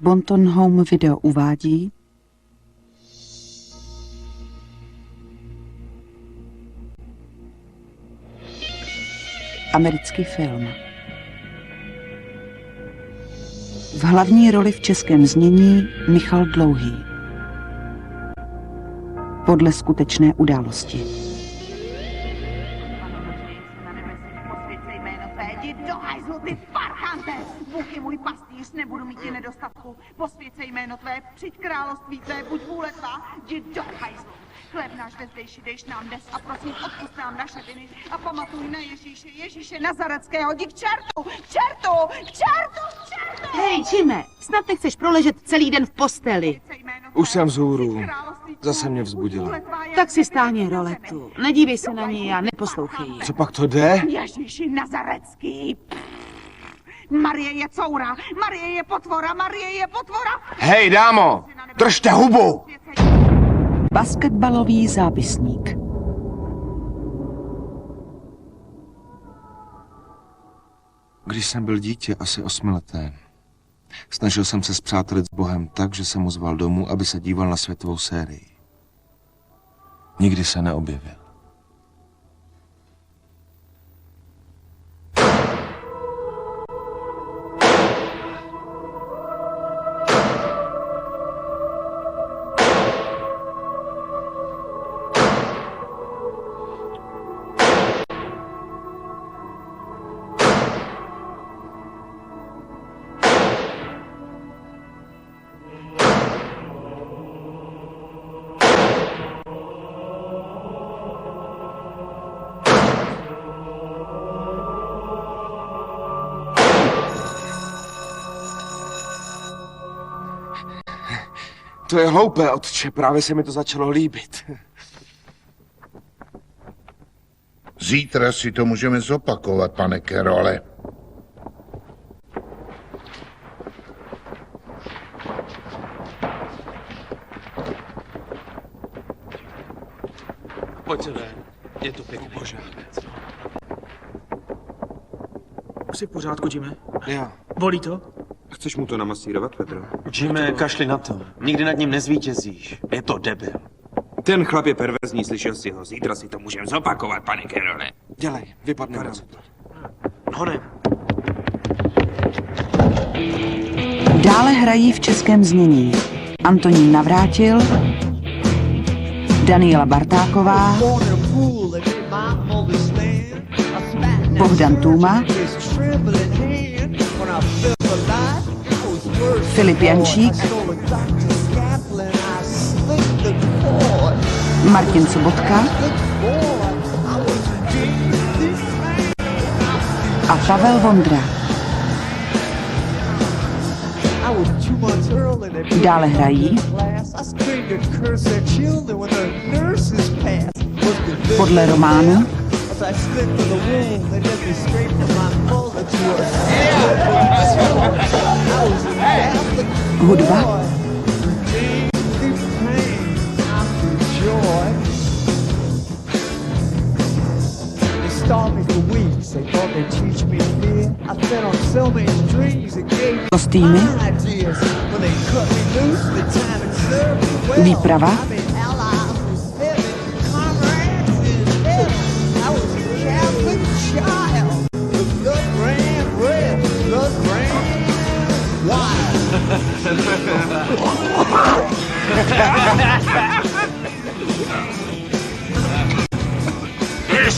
Bonton Home Video uvádí americký film. V hlavní roli v českém znění Michal Dlouhý. Podle skutečné události. Bůh je můj pastýř, nebudu mít ti nedostatku. Posvěcej jméno tvé, přijď království tvé, buď vůle tvá, jdi do hajzlu. Chléb náš vezdejší dejš nám dnes a prosím odpust nám naše viny a pamatuj na Ježíše Nazareckého, jdi k čertu, k čertu, k čertu, k čertu! Hej, Jime, snad nechceš proležet celý den v posteli. Už jsem vzhůru. Zase mě vzbudila. Tak si stáhni roletu. Nedívej se na ní a neposlouchej ji. Co pak to jde? Ježíši Nazarecký. Marie je coura, Marie je potvora, Marie je potvora. Hej, dámo, držte hubu! Basketbalový zápisník. Když jsem byl dítě, asi 8leté, snažil jsem se spřátelit s Bohem tak, že jsem mu zval domů, aby se díval na světovou sérii. Nikdy se neobjevil. To je hloupé, otče, právě se mi to začalo líbit. Zítra si to můžeme zopakovat, pane Carrolle. Pojďte ven, je to pěkný. Pořád. Jsi v pořádku, Jimmy? Jo. Bolí to? Chceš mu to namasírovat, Petro? Jimmy, kašli na to. Nikdy nad ním nezvítězíš. Je to debil. Ten chlap je perverzní, slyšel jsi ho. Zítra si to můžeme zopakovat, pane Carrolle. Dělej, vypadne na Honem. Dále hrají v českém znění Antonín Navrátil, Daniela Bartáková, Bohdan Tůma, Filip Jančík, Martin Sobotka a Pavel Vondra. Dále hrají podle románu hudba kostýmy výprava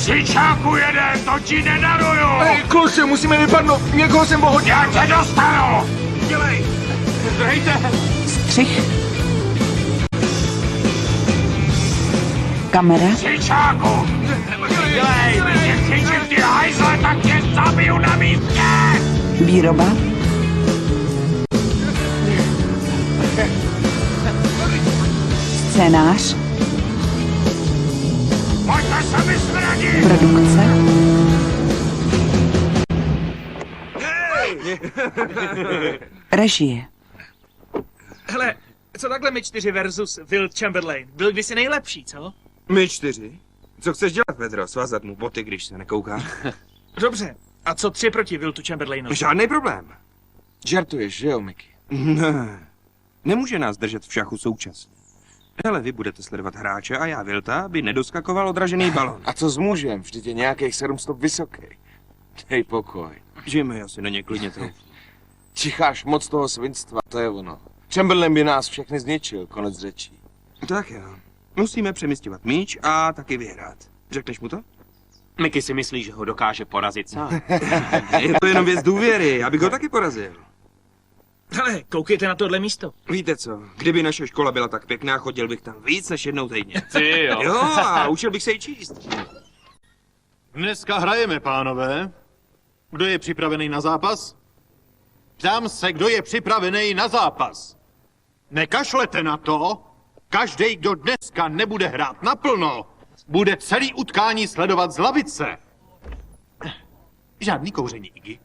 Syčáku jeden, to ti nedaruju! Hej, kluci, musíme vypadnout, někoho jsem pohodil. Já tě dostanu! Dělej! Hejte! střih kamera Syčáku! Dělej! Když tě křičím ty hajzle, tak tě zabiju na místě! výroba scénář Pojďte se mi smradit! produkce režie. Hele, co takhle my 4 versus Will Chamberlain? Byl kdysi nejlepší, co? My 4? Co chceš dělat, Pedro? Svázat mu boty, když se nekouká? Dobře. A co 3 proti Wiltu Chamberlainovi? Žádný problém. Žartuješ, že jo, Mickey? Ne, nemůže nás držet v šachu současně. Hele, vy budete sledovat hráče a já Vilta, aby nedoskakoval odražený balon. A co s mužem? Vždyť je nějakých 7 stop vysoký. Dej pokoj. Jimmy, já si na ně klidně troufnu. Čicháš moc toho svinstva, to je ono. Chamberlain by nás všechny zničil, konec řečí. Tak jo. Musíme přemysťovat míč a taky vyhrát. Řekneš mu to? Mickey si myslí, že ho dokáže porazit sám. Je to jenom věc důvěry, abych ho taky porazil. Hele, koukejte na tohle místo. Víte co, kdyby naše škola byla tak pěkná, chodil bych tam víc než jednou týdně. Ty jo. Jo, a učil bych se ji číst. Dneska hrajeme, pánové. Kdo je připravený na zápas? Ptám se, kdo je připravený na zápas. Nekašlete na to. Každý, kdo dneska nebude hrát naplno, bude celý utkání sledovat z lavice. Žádný kouření, Iggy.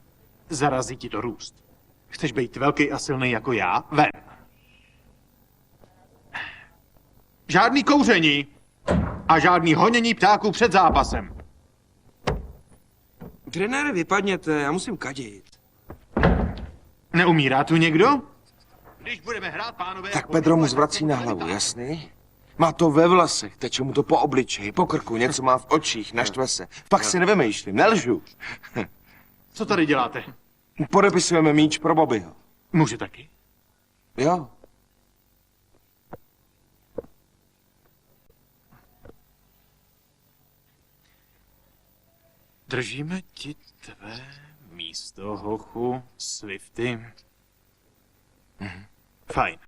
Zarazí ti to růst. Chceš být velký a silný jako já? Ven. Žádný kouření a žádný honění ptáků před zápasem. Trenére, vypadněte, já musím kadit. Neumírá tu někdo? Když budeme hrát, pánové... Tak Pedro mu zvrací na hlavu, jasný? Má to ve vlasech, teče mu to po obličeji, po krku, něco má v očích, naštve se. Pak si nevymýšlím, nelžu. Co tady děláte? Podepisujeme míč pro Bobbyho. Může taky? Jo. Držíme ti tvé místo, hochu, Swifty. Fajn.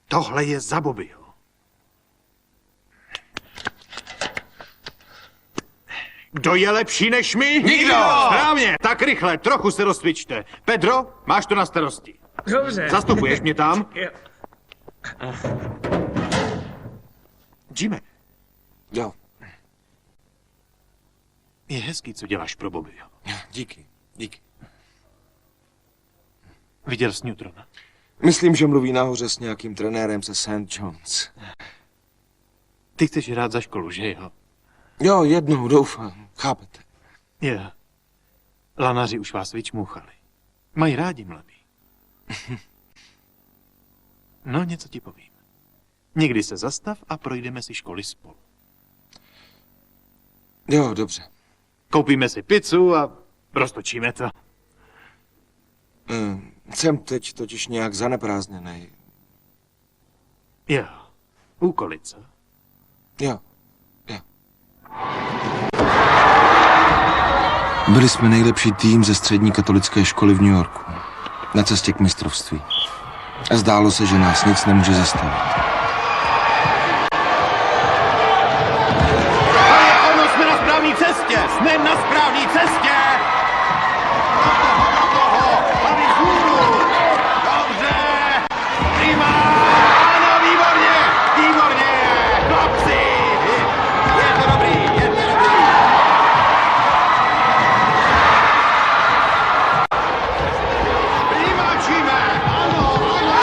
Tohle je za Bobbyho. Kdo je lepší než my? Nikdo! Správně, tak rychle, trochu se rozcvičte. Pedro, máš to na starosti. Dobře. Zastupuješ mě tam? Jo. Jimmy, Jo, je hezký, co děláš pro Bobbyho. díky, díky. Viděl jsi Newtona? Myslím, že mluví nahoře s nějakým trenérem se St. John's. Ty chceš hrát za školu, že jo? Jo, jednou, doufám, chápete. Jo. Lanaři už vás vyčmůchali. Mají rádi mladý. No, něco ti povím. Někdy se zastav a projdeme si školy spolu. Jo, dobře. Koupíme si pizzu a roztočíme to. Jsem teď totiž nějak zaneprázdněnej. Jo. Úkoly, co? Jo, jo. Byli jsme nejlepší tým ze střední katolické školy v New Yorku. Na cestě k mistrovství. A zdálo se, že nás nic nemůže zastavit. Ano, jsme na správné cestě! Jsme na správné cestě! Tady vzhůru! Dobře! Prima! Ano, výborně! Výborně! Chlapci! Je to dobrý, je to dobrý! Prima, Jimmy! Ano, ano!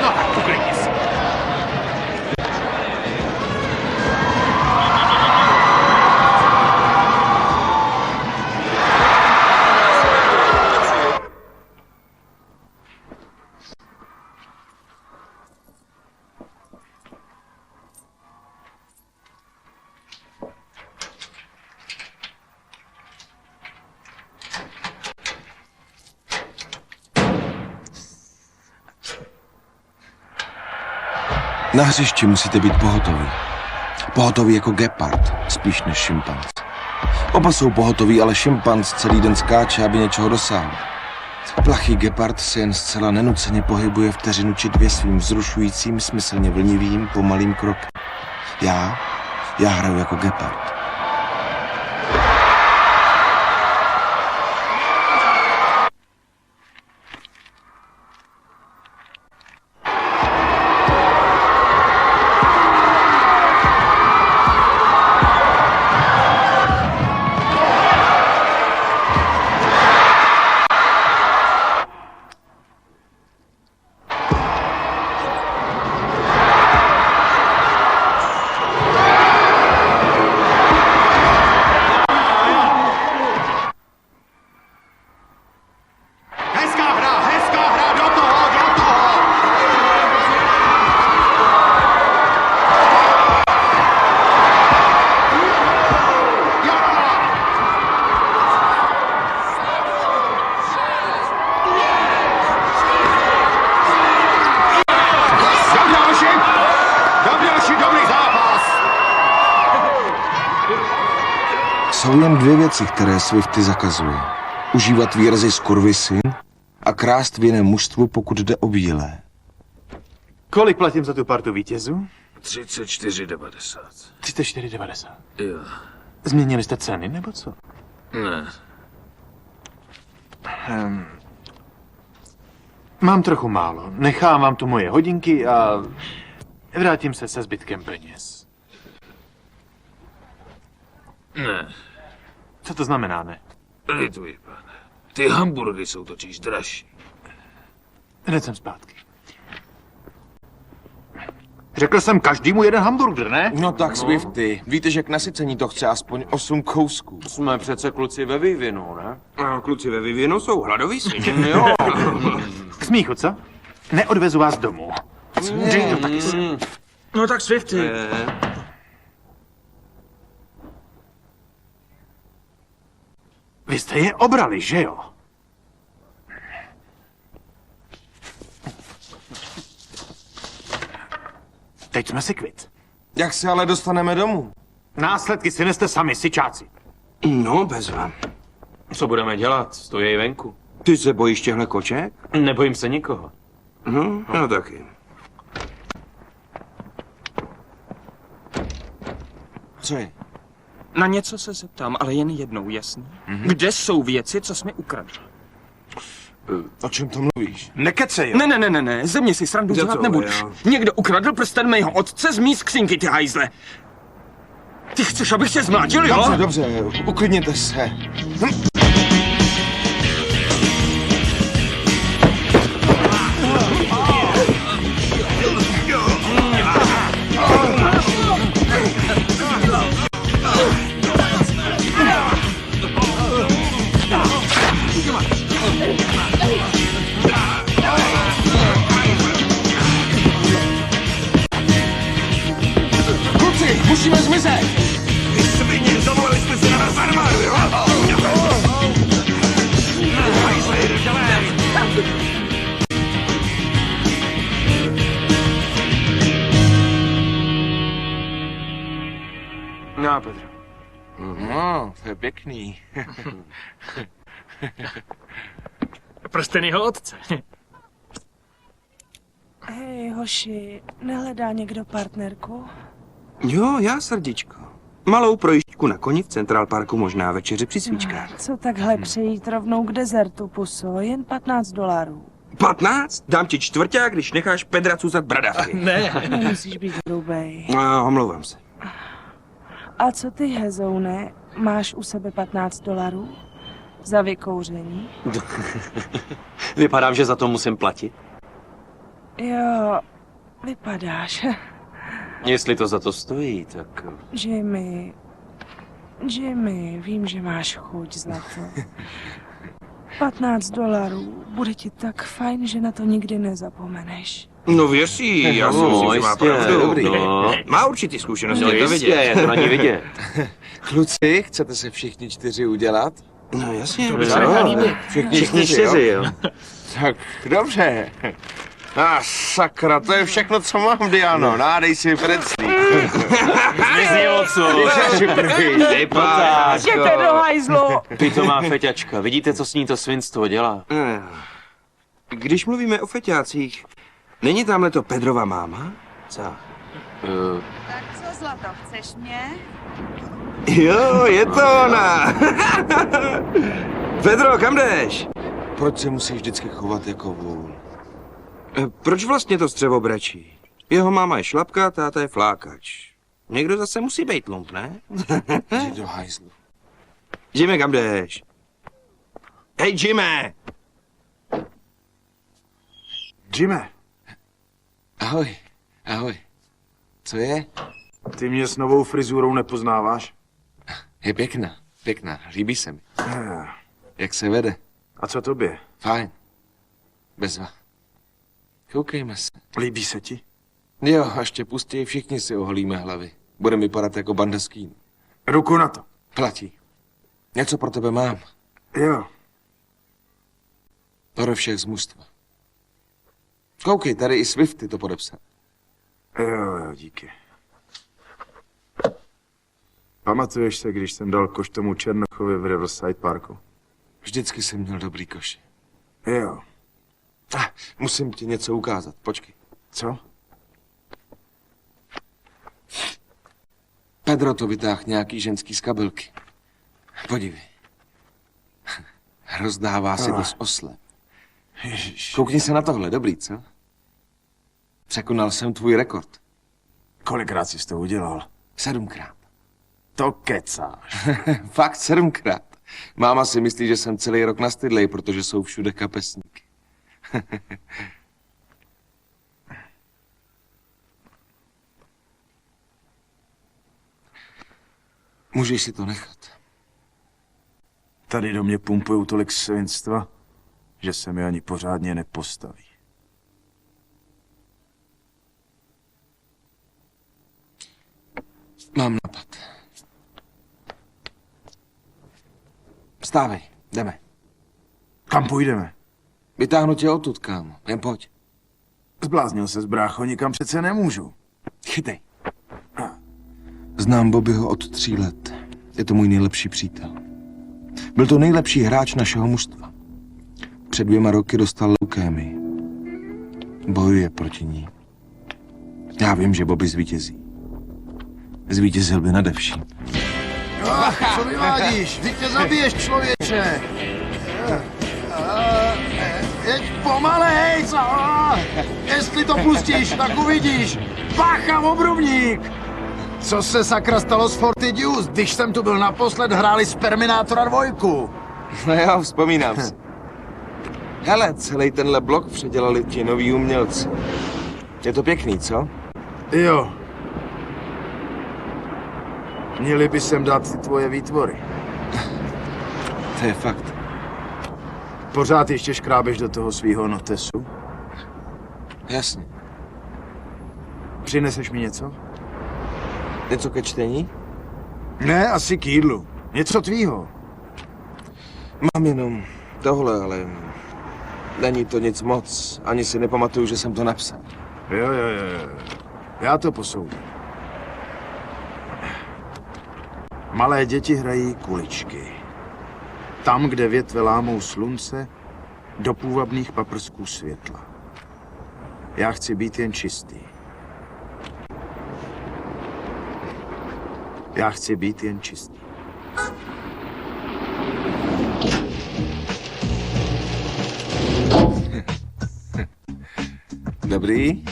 No, uklidni se. Na hřišti musíte být pohotoví. Pohotoví jako gepard, spíš než šimpanz. Oba jsou pohotoví, ale šimpanz celý den skáče, aby něčeho dosáhl. Plachý gepard se jen zcela nenuceně pohybuje vteřinu či dvě svým vzrušujícím, smyslně vlnivým, pomalým krokem. Já hraju jako gepard. Jsou jen dvě věci, které Swifty zakazuje. Užívat výrazy skurvisyn a krást v jiném mužstvu, pokud jde o bílé. Kolik platím za tu partu vítězů? 34,90. 34,90. Jo. Změnili jste ceny, nebo co? Ne. Mám trochu málo. Nechám vám tu moje hodinky a vrátím se se zbytkem peněz. Ne. Co to znamená, ne? Lituji, pane. Ty hamburgy jsou totiž dražší. Hned jsem zpátky. Řekl jsem každému jeden hamburger, ne? No tak Swifty, víte, že k nasycení to chce aspoň 8 kousků. Jsme přece kluci ve vývinu, ne? A kluci ve vývinu jsou hladoví svině. Jo. K smíchu, co? Neodvezu vás domů. Jingle taky se. No tak Swifty. Vy jste je obrali, že jo? Teď jsme si kvit. Jak se ale dostaneme domů? Následky si neste sami, sičáci. No, bezva. Co budeme dělat? Stojí venku. Ty se bojíš těhle koček? Nebojím se nikoho. No, já taky. Co je? Na něco se zeptám, ale jen jednou, jasný? Kde jsou věci, co jsme ukradli? O čem to mluvíš? Nekecej, jo? Ne, ze mě si srandu Za dělat co, nebudeš. jo? Někdo ukradl prsten mého otce z mý skřínky, ty hajzle. Ty chceš, abych tě zmlátil, jo? Dobře, uklidněte se. Kluci, musíme zmizet! Vy svině, zavolali jste si na nás armádu, jo? Hajzli, jdeme! No, Pedro. No, to je pěkný. Prsten jeho otce. Hej, hoši, nehledá někdo partnerku? Jo, já, srdíčko. Malou projížďku na koni v Central Parku, možná večeři při svíčkách. Co takhle přejít rovnou k dezertu, puso? Jen $15. 15? Dám ti čtvrťák, když necháš Pedra cuzat bradavky. Ne. Nemusíš být hrubej. No, omlouvám se. A co ty, hezoune? Máš u sebe $15? Za vykouření? Vypadám, že za to musím platit. Jo, vypadáš. Jestli to za to stojí, tak... Jimmy, vím, že máš chuť, zlato. $15. Bude ti tak fajn, že na to nikdy nezapomeneš. No věří, já si myslím, že má pravdu. Dobrý. No. Má určitý zkušenosti, No je to jistě, vidět. je to na ní vidět. Kluci, chcete se všichni 4 udělat? No jasně, To by se nechal líbit. Všichni 4, jo? Tak, dobře. Sakra, to je všechno, co mám, Diano. Nádej si preclí. Zmizni odsud. Jděte do hajzlu! Pitomá feťačka, vidíte, co s ní to svinstvo dělá? Když mluvíme o feťácích, není tamhle to Pedrova máma? Co? Tak co, zlato, chceš mě? Jo, je to ona. Pedro, kam jdeš? Proč se musíš vždycky chovat jako vůl? Proč vlastně to střevo brečí? Jeho máma je šlapka, táta je flákač. Někdo zase musí být lump, ne? Jdi do hajzlu. Jimmy, kam jdeš? Hej, Jimmy! Jimmy, Ahoj, ahoj. Co je? ty mě s novou frizurou nepoznáváš? Je pěkná, líbí se mi. Jak se vede? A co tobě? Fajn. Bezva. Koukejme se. Líbí se ti? Jo, až tě pustí, všichni si oholíme hlavy. Budeme vypadat jako banda z kín. Ruku na to. Platí. Něco pro tebe mám. Jo. Pro všech z mužstva. Koukej, tady i Swifty to podepsal. Jo, díky. Pamatuješ se, když jsem dal koš tomu Černochovi v Riverside Parku? Vždycky jsem měl dobrý koš. Jo. Musím ti něco ukázat, počkej. Co? Pedro to vytáhl nějaký ženský z kabelky. Podívej. Rozdává si to s oslem. Ježiš. Koukni se na tohle, dobrý, co? Překonal jsem tvůj rekord. Kolikrát jsi to udělal? 7krát. To kecáš. Fakt 7krát. Máma si myslí, že jsem celý rok nastydlej, protože jsou všude kapesníky. Můžeš si to nechat. Tady do mě pumpujou tolik svinstva, že se mi ani pořádně nepostaví. Mám napad. Vstávej, jdeme. Kam půjdeme? Vytáhnu tě odtud, kámo. Jen pojď. Zbláznil se, brácho, nikam přece nemůžu. Chytej. Znám Bobbyho od 3 let. Je to můj nejlepší přítel. Byl to nejlepší hráč našeho mužstva. Před 2 roky dostal leukémii. Bojuje proti ní. Já vím, že Bobby zvítězí. Zvítězil by nade vším. Co vyvádíš? Vždyť tě zabiješ, člověče! Jeď pomalej, co? Jestli to pustíš, tak uvidíš. Bacha, obrubník! Co se sakra stalo s Fortitude, když jsem tu byl naposled, hráli z Terminátora 2? No jo, vzpomínám si. Hele, celý tenhle blok předělali ti noví umělci. Je to pěkný, co? Jo. Měli by sem dát ty tvoje výtvory. To je fakt. Pořád ještě škrábeš do toho svýho notesu? Jasně. Přineseš mi něco? Něco ke čtení? Ne, asi k jídlu. Něco tvýho. Mám jenom tohle, ale není to nic moc. Ani si nepamatuju, že jsem to napsal. Jo. Já to posoudím. Malé děti hrají kuličky. Tam, kde větve lámou slunce, do půvabných paprsků světla. Já chci být jen čistý. Já chci být jen čistý. Dobrý?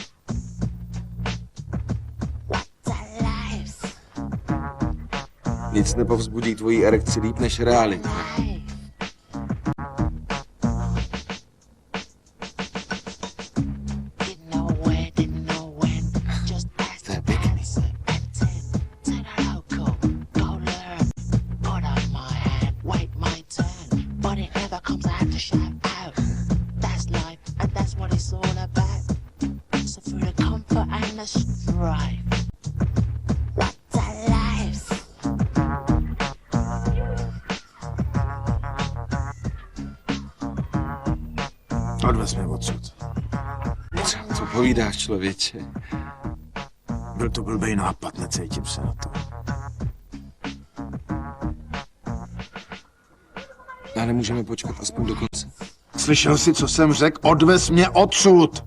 Nic nepovzbudí tvoji erekci líp než realita. To je pěkný. Odvez mě odsud. Co povídáš, člověče? Byl to blbej nápad, necítím se na to. A nemůžeme počkat aspoň do konce. Slyšel jsi, co jsem řekl? Odvez mě odsud!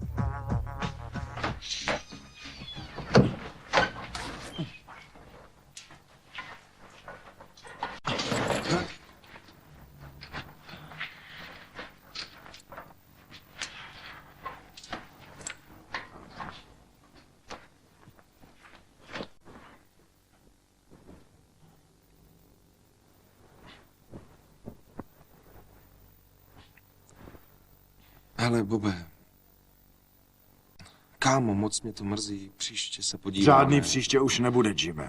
Hele, Bobe. Kámo, moc mě to mrzí. Příště se podíváme. Žádný příště už nebude, Jimmy.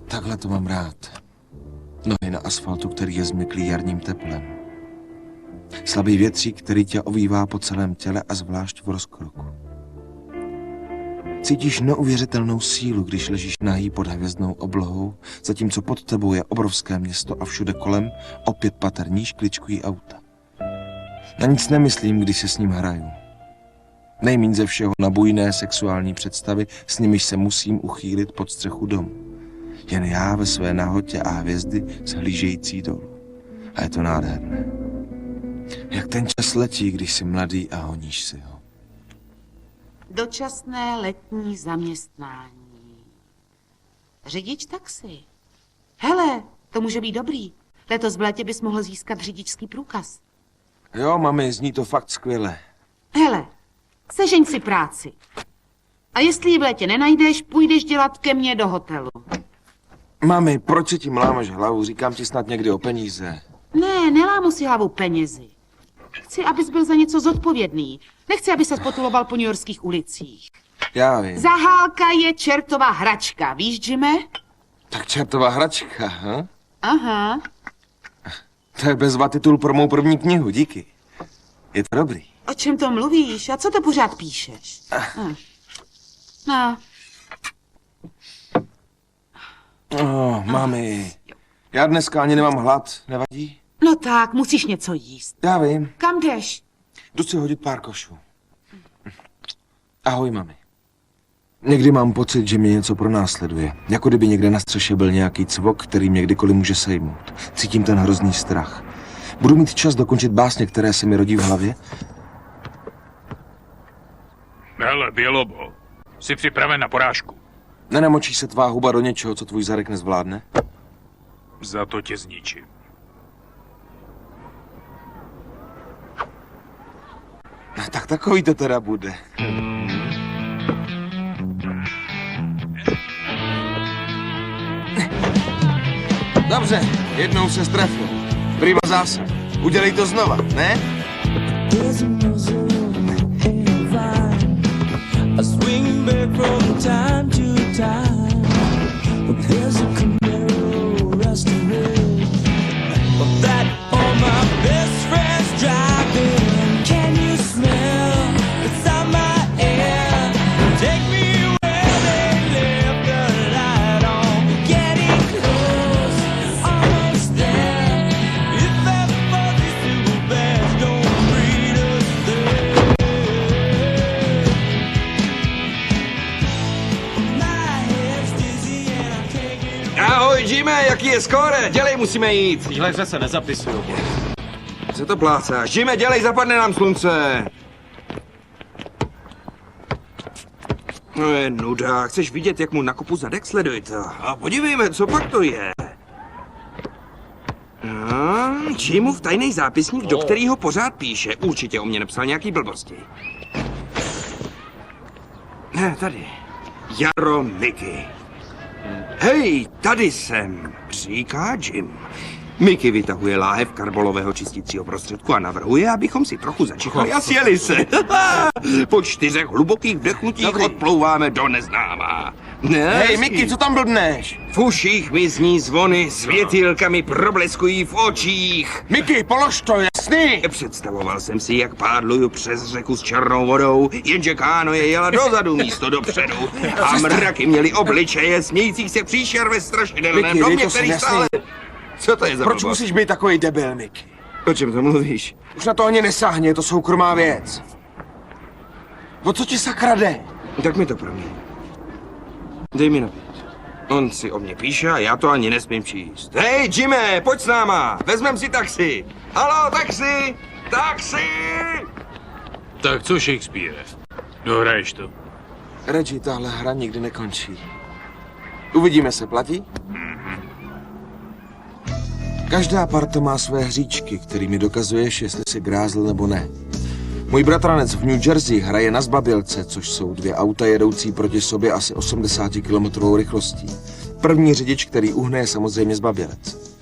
Takhle to mám rád. Nohy na asfaltu, který je zmyklý jarním teplem. Slabý větřík, který tě ovívá po celém těle a zvlášť v rozkroku. Cítíš neuvěřitelnou sílu, když ležíš nahý pod hvězdnou oblohou, zatímco pod tebou je obrovské město a všude kolem opět paterní škličkují auta. Na nic nemyslím, když se s ním hraju. Nejmíň ze všeho na bujné sexuální představy, s nimiž se musím uchýlit pod střechu domu. Jen já ve své nahotě a hvězdy zhlížející dolů. A je to nádherné. Jak ten čas letí, když jsi mladý a honíš si ho. Dočasné letní zaměstnání. Řidič taxi. Hele, to může být dobrý. Letos v létě bys mohl získat řidičský průkaz. Jo, mami, zní to fakt skvěle. Hele, sežeň si práci. A jestli ji v létě nenajdeš, půjdeš dělat ke mně do hotelu. Mami, proč si tím lámeš hlavu? Říkám ti snad někdy o peníze. Ne, nelámu si hlavu penězi. Chci, abys byl za něco zodpovědný. Nechci, aby se potuloval po newyorských ulicích. Já vím. Zahálka je čertová hračka, víš, Jime? Tak čertová hračka, ha? Aha. To je bezva titul pro mou první knihu, díky. Je to dobrý. O čem to mluvíš? A co to pořád píšeš? No. Mami, já dneska ani nemám hlad, nevadí? No tak, musíš něco jíst. Já vím. Kam jdeš? Jdu si hodit pár košů. Ahoj, mami. Někdy mám pocit, že mě něco pronásleduje. Jako kdyby někde na střeše byl nějaký cvok, který mě kdykoliv může sejmout. Cítím ten hrozný strach. Budu mít čas dokončit básně, které se mi rodí v hlavě? Hele, Bělobo, jsi připraven na porážku? Nenamočí se tvá huba do něčeho, co tvůj zadek nezvládne? Za to tě zničím. No, tak takový to teda bude. Dobře, jednou se strefil. Prima zásah. Udělej to znova, ne? Ahoj, Jimmy, jaký je skóre? Dělej, musíme jít. V téhle hře se nezapisuju. Co to plácáš? Jimmy, dělej, zapadne nám slunce. No je nuda, chceš vidět, jak mu nakopu zadek? Sleduj to. A podívejme, co pak to je. Jimův tajný zápisník, do kterého pořád píše. Určitě o mě nepsal nějaký blbosti. Ne, tady. Jaro Mickey. Hej, tady jsem, říká Jim. Mickey vytahuje láhev karbolového čistícího prostředku a navrhuje, abychom si trochu začichali a sjeli se. Po 4 hlubokých vdechnutích odplouváme do neznámá. Hej, Mickey, co tam blbneš? V uších mi zní zvony, světýlka mi probleskují v očích. Mickey, polož to, jasný! Představoval jsem si, jak pádluju přes řeku s černou vodou, jenže kánoje jela dozadu místo dopředu. A mraky měly obličeje smějících se příšer ve strašidelném domě, který stále... Co to je za Proč musíš být takový debil, Mickey? O čem to mluvíš? Už na to ani nesáhni, je to soukromá věc. O co ti sakra jde? Tak mi to promiň. Dej mi na 5. On si o mě píše a já to ani nesmím číst. Hej, Jimmy, pojď s náma, vezmem si taxi. Haló, taxi! Taxi! Tak co, Shakespeare? Dohraješ to. Reggie, tahle hra nikdy nekončí. Uvidíme se, platí? Každá parta má své hříčky, kterými dokazuješ, jestli jsi grázl nebo ne. Můj bratranec v New Jersey hraje na zbabělce, což jsou 2 auta jedoucí proti sobě asi 80 km rychlostí. První řidič, který uhne, je samozřejmě zbabělec.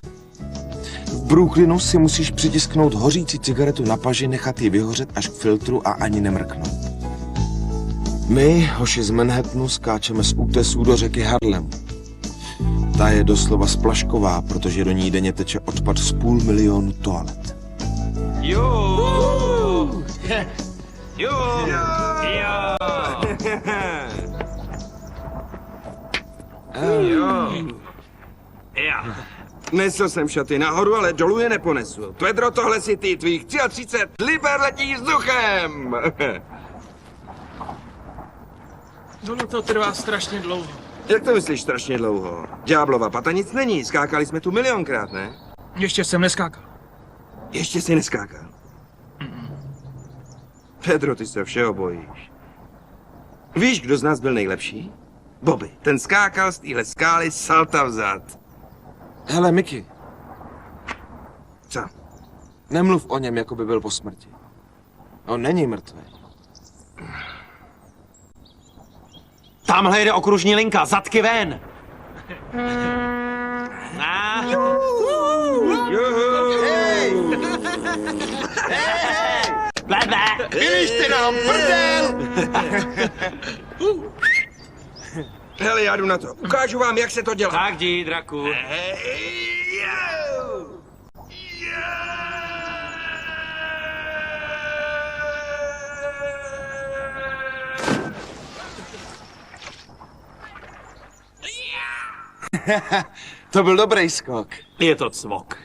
V Brooklynu si musíš přitisknout hořící cigaretu na paži, nechat ji vyhořet až k filtru a ani nemrknout. My, hoši z Manhattanu, skáčeme z útesů do řeky Harlemu. Ta je doslova splašková, protože do ní denně teče odpad z 500 000 toalet. Jo! Jo! Jo! Jo. Já. Nesl jsem šaty nahoru, ale dolů je neponesu. Pedro, tohle si ty, tvých 33 liber letíš vzduchem. Ono to trvá strašně dlouho. Jak to myslíš strašně dlouho? Ďáblova pata nic není, skákali jsme tu milionkrát, ne? Ještě jsem neskákal. Ještě jsi neskákal. Pedro, ty se všeho bojíš. Víš, kdo z nás byl nejlepší? Bobby. Ten skákal z téhle skály salta vzad. Hele, Mickey. Co? Nemluv o něm, jako by byl po smrti. On není mrtvý. Tamhle jede okružní linka, zadky ven! Vyližte nám prdel! Hele, já jdu na to. Ukážu vám, jak se to dělá. Tak jdi, draku. To byl dobrý skok. Je to cvok.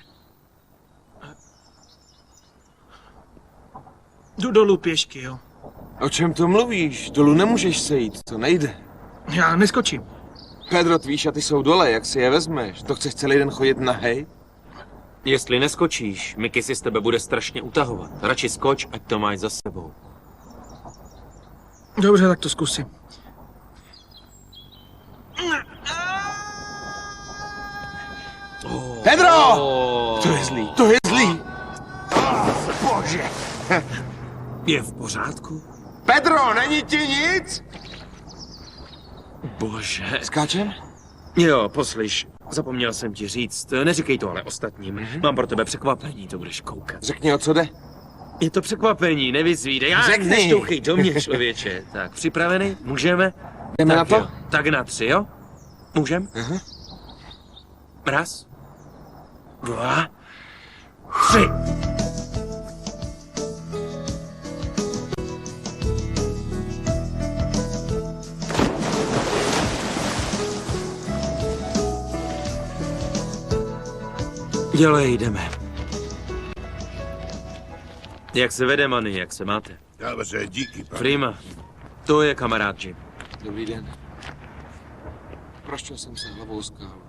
Jdu dolů pěšky, jo. O čem to mluvíš? Dolů nemůžeš sejít, to nejde. Já neskočím. Pedro, tvý šaty jsou dole, jak si je vezmeš? To chceš celý den chodit nahej? Jestli neskočíš, Mickey si z tebe bude strašně utahovat. Radši skoč, ať to máš za sebou. Dobře, tak to zkusím. Pedro! To je zlý. To je zlý! Bože! Je v pořádku? Pedro, není ti nic? Bože. Skáčem? Jo, poslyš, zapomněl jsem ti říct, neříkej to ale ostatním. Mám pro tebe překvapení, to budeš koukat. Řekni, o co jde. Je to překvapení, nevyzvídej. Řekni. Neštouchej do mě, člověče. Tak, připravený? Můžeme? Jdeme tak na to? Jo. Tak na 3, jo? Můžem? Raz, 2, 3. Dělej, jdeme. Jak se vede, Manny, jak se máte? Dobře, díky, pane. Prima. To je kamarád Jim. Dobrý den. Proštěl jsem se hlavou skálu.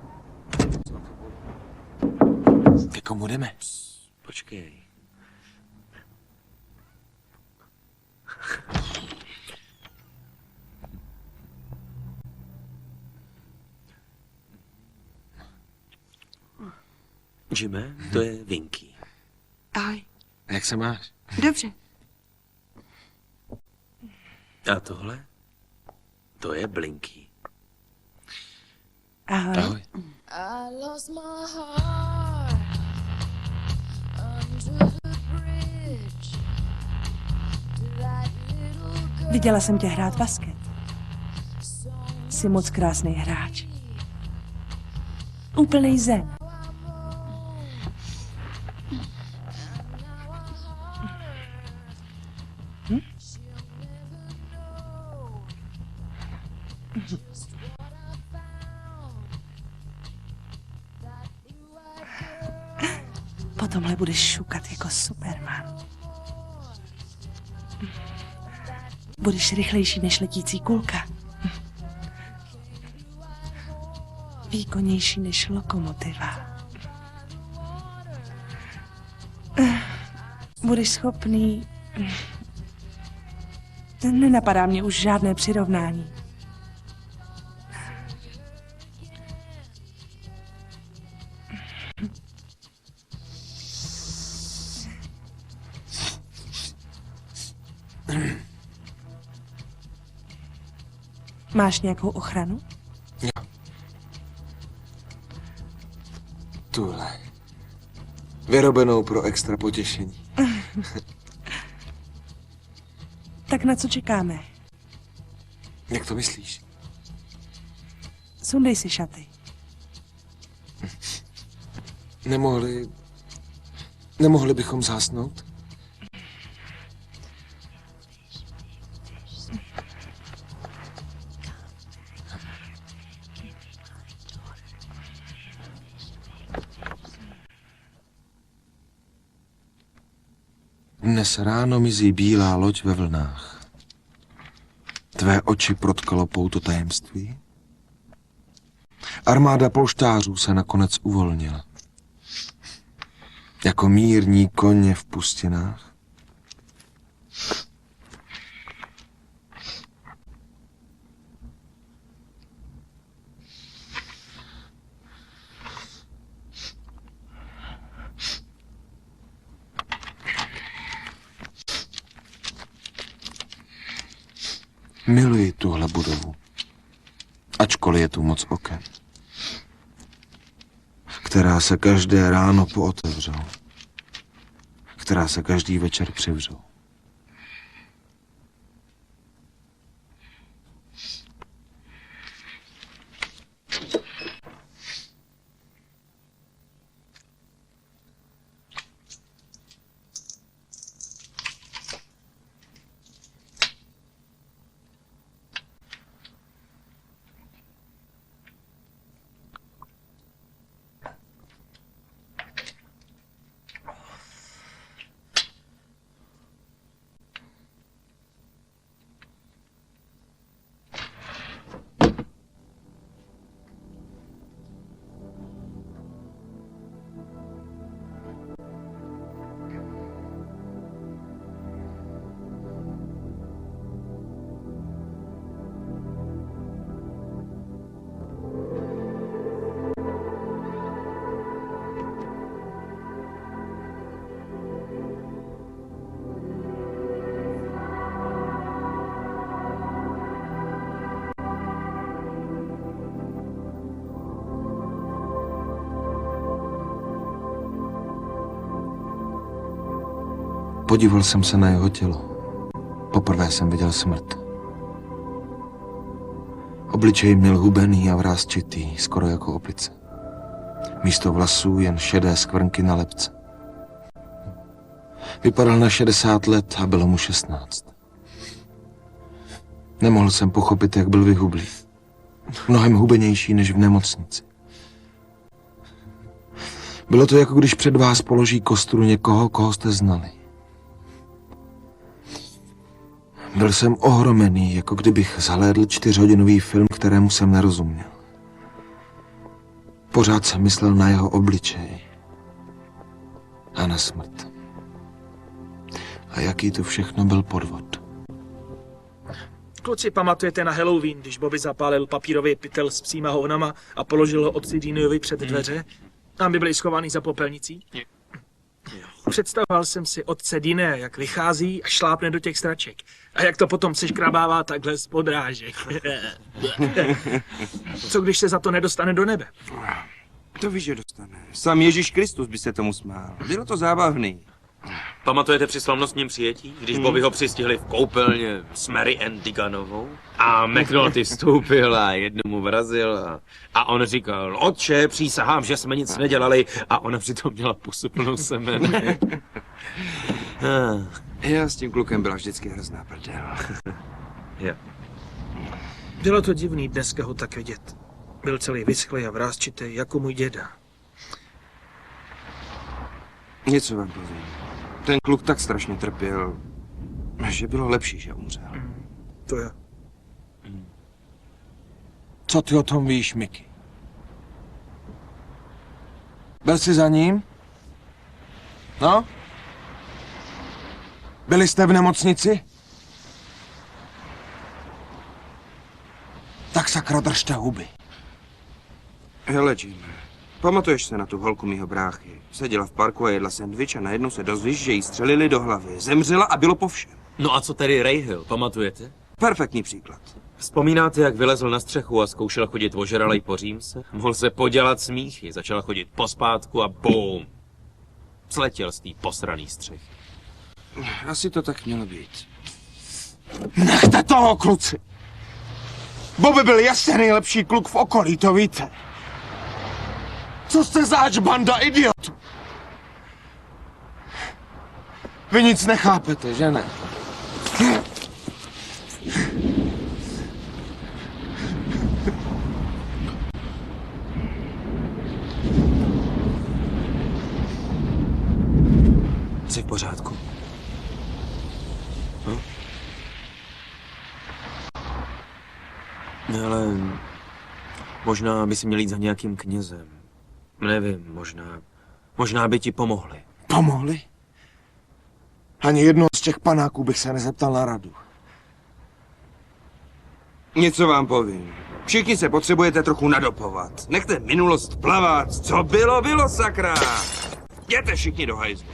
Ke komu jdeme? Počkej. Jime, to je Vinky. Ahoj. Jak se máš? Dobře. A tohle? To je Blinky. Ahoj. Ahoj. I lost my heart under the bridge to that little girl. Viděla jsem tě hrát basket. Jsi moc krásný hráč. Úplnej zen. Potomhle budeš šukat jako Superman. Budeš rychlejší než letící kulka. Výkonnější než lokomotiva. Budeš schopný... Nenapadá mě už žádné přirovnání. Máš nějakou ochranu? Jo. Tuhle. Vyrobenou pro extra potěšení. Tak na co čekáme? Jak to myslíš? Sundej si šaty. Nemohli bychom zhasnout? Dnes ráno mizí bílá loď ve vlnách. Tvé oči protkalo pouto tajemství? Armáda polštářů se nakonec uvolnila. Jako mírní koně v pustinách. Miluji tuhle budovu, ačkoliv je tu moc oken, která se každé ráno pootevřou, která se každý večer přivřou. Podíval jsem se na jeho tělo. Poprvé jsem viděl smrt. Obličej měl hubený a vrásčitý, skoro jako opice. Místo vlasů jen šedé skvrnky na lebce. Vypadal na 60 let a bylo mu 16. Nemohl jsem pochopit, jak byl vyhublý. Mnohem hubenější než v nemocnici. Bylo to, jako když před vás položí kostru někoho, koho jste znali. Byl jsem ohromený, jako kdybych zhlédl 4hodinový film, kterému jsem nerozuměl. Pořád jsem myslel na jeho obličej a na smrt. A jaký to všechno byl podvod. Kluci, pamatujete na Halloween, když Bobby zapálil papírový pytel s psíma hounama a položil ho otci Deanovi před dveře? Aby byli schovaný za popelnicí? Představoval jsem si otce Deana, jak vychází a šlápne do těch straček. A jak to potom seškrabává takhle z podrážek. Co když se za to nedostane do nebe? To víš, že dostane. Sám Ježíš Kristus by se tomu smál. Bylo to zábavný. Pamatujete při slavnostním přijetí, když Bobby ho přistihli v koupelně s Mary Ann Diganovou? A McNulty vstoupil a jednomu vrazil a on říkal, otče, přísahám, že jsme nic nedělali, a ona přitom měla pusu plnou semen. Já s tím klukem byla vždycky hrozná prdel. Bylo to divný dneska ho tak vidět. Byl celý vyschlý a vrásčitý, jako můj děda. Něco vám povím. Ten kluk tak strašně trpěl, že bylo lepší, že umřel. To je. Co ty o tom víš, Mickey? Byl jsi za ním? No? Byli jste v nemocnici? Tak sakra, držte huby. Hele, Jim, pamatuješ se na tu holku mýho bráchy? Seděla v parku a jedla sendvič a najednou se dozvíš, že jí střelili do hlavy. Zemřela a bylo po všem. No a co tedy Ray Hill, pamatujete? Perfektní příklad. Vzpomínáte, jak vylezl na střechu a zkoušel chodit ožralej po římse? Mohl se podělat smíchy, začal chodit pospátku a boom. Sletěl z té posraný střechy. Asi to tak mělo být. Nechte toho, kluci! Bobby byl jasně nejlepší kluk v okolí, to víte. Co jste zač, banda idiotů? Vy nic nechápete, že ne? Jsi v pořádku? Ale možná by si měl jít za nějakým knězem. Nevím, možná by ti pomohli. Pomohli? Ani jednoho z těch panáků bych se nezeptal na radu. Něco vám povím. Všichni se potřebujete trochu nadopovat. Nechte minulost plavat. Co bylo, bylo, sakra! Jděte všichni do hajzlu.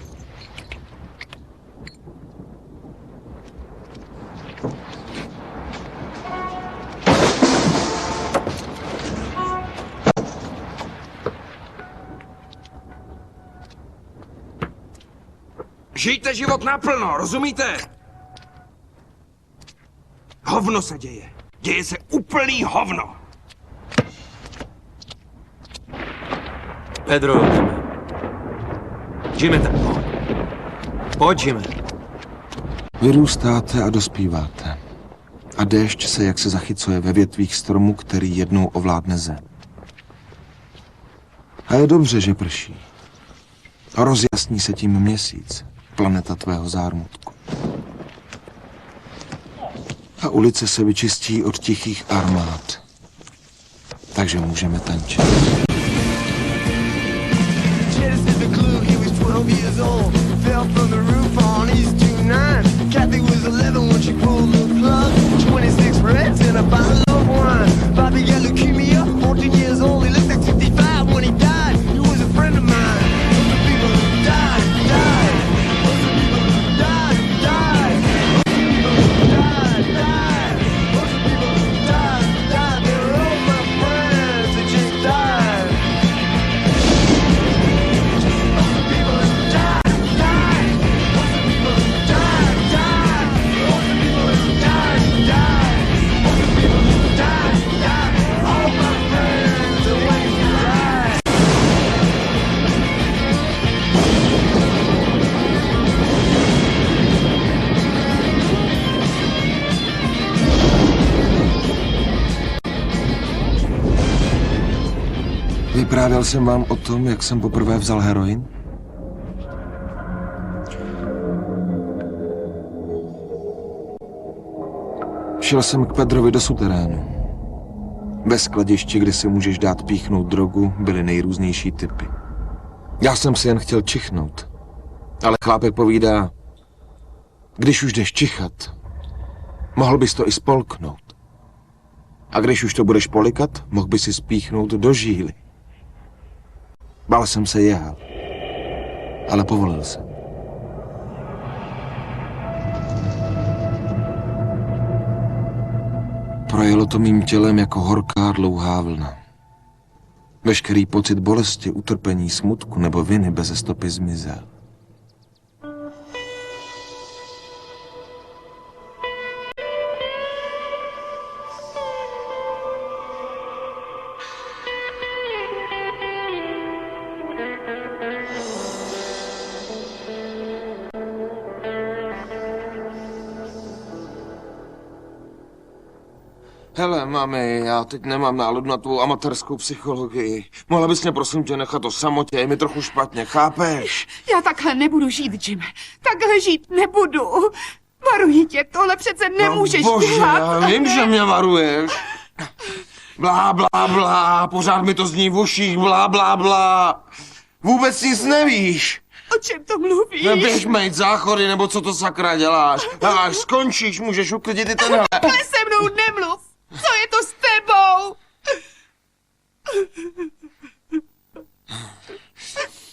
Žijte život naplno, rozumíte? Hovno se děje. Děje se úplný hovno. Pedro, Jimmy, tak pojď, Jimmy. Vyrůstáte a dospíváte. A déšť se jak se zachycuje ve větvích stromu, který jednou ovládne zem. A je dobře, že prší. A rozjasní se tím měsíc, planeta tvého zármutku. A ulice se vyčistí od tichých armád. Takže můžeme tančit. Vyprávěl jsem vám o tom, jak jsem poprvé vzal heroin? Šel jsem k Pedrovi do suterénu. Ve skladišti, kde si můžeš dát píchnout drogu, byly nejrůznější typy. Já jsem si jen chtěl čichnout. Ale chlápek povídá, když už jdeš čichat, mohl bys to i spolknout. A když už to budeš polikat, mohl bys si spíchnout do žíly. Bál jsem se jehal, ale povolil jsem. Projelo to mým tělem jako horká dlouhá vlna. Veškerý pocit bolesti, utrpení, smutku nebo viny beze stopy zmizel. Hele, mami, já teď nemám náladu na tvou amatérskou psychologii. Mohla bys mě prosím tě nechat o samotě, je mi trochu špatně, chápeš? Já takhle nebudu žít, Jim. Takhle žít nebudu. Varuji tě, tohle přece nemůžeš Bože, dělat. já vím, že mě varuješ. Blá, blá, blá, pořád mi to zní v uších, blá, blá, blá. Vůbec nic nevíš. O čem to mluvíš? Neběž mejt záchody, nebo co to sakra děláš. A až skončíš, můžeš uklidit i tenhle. Takhle se mnou nemluv. Co je to s tebou?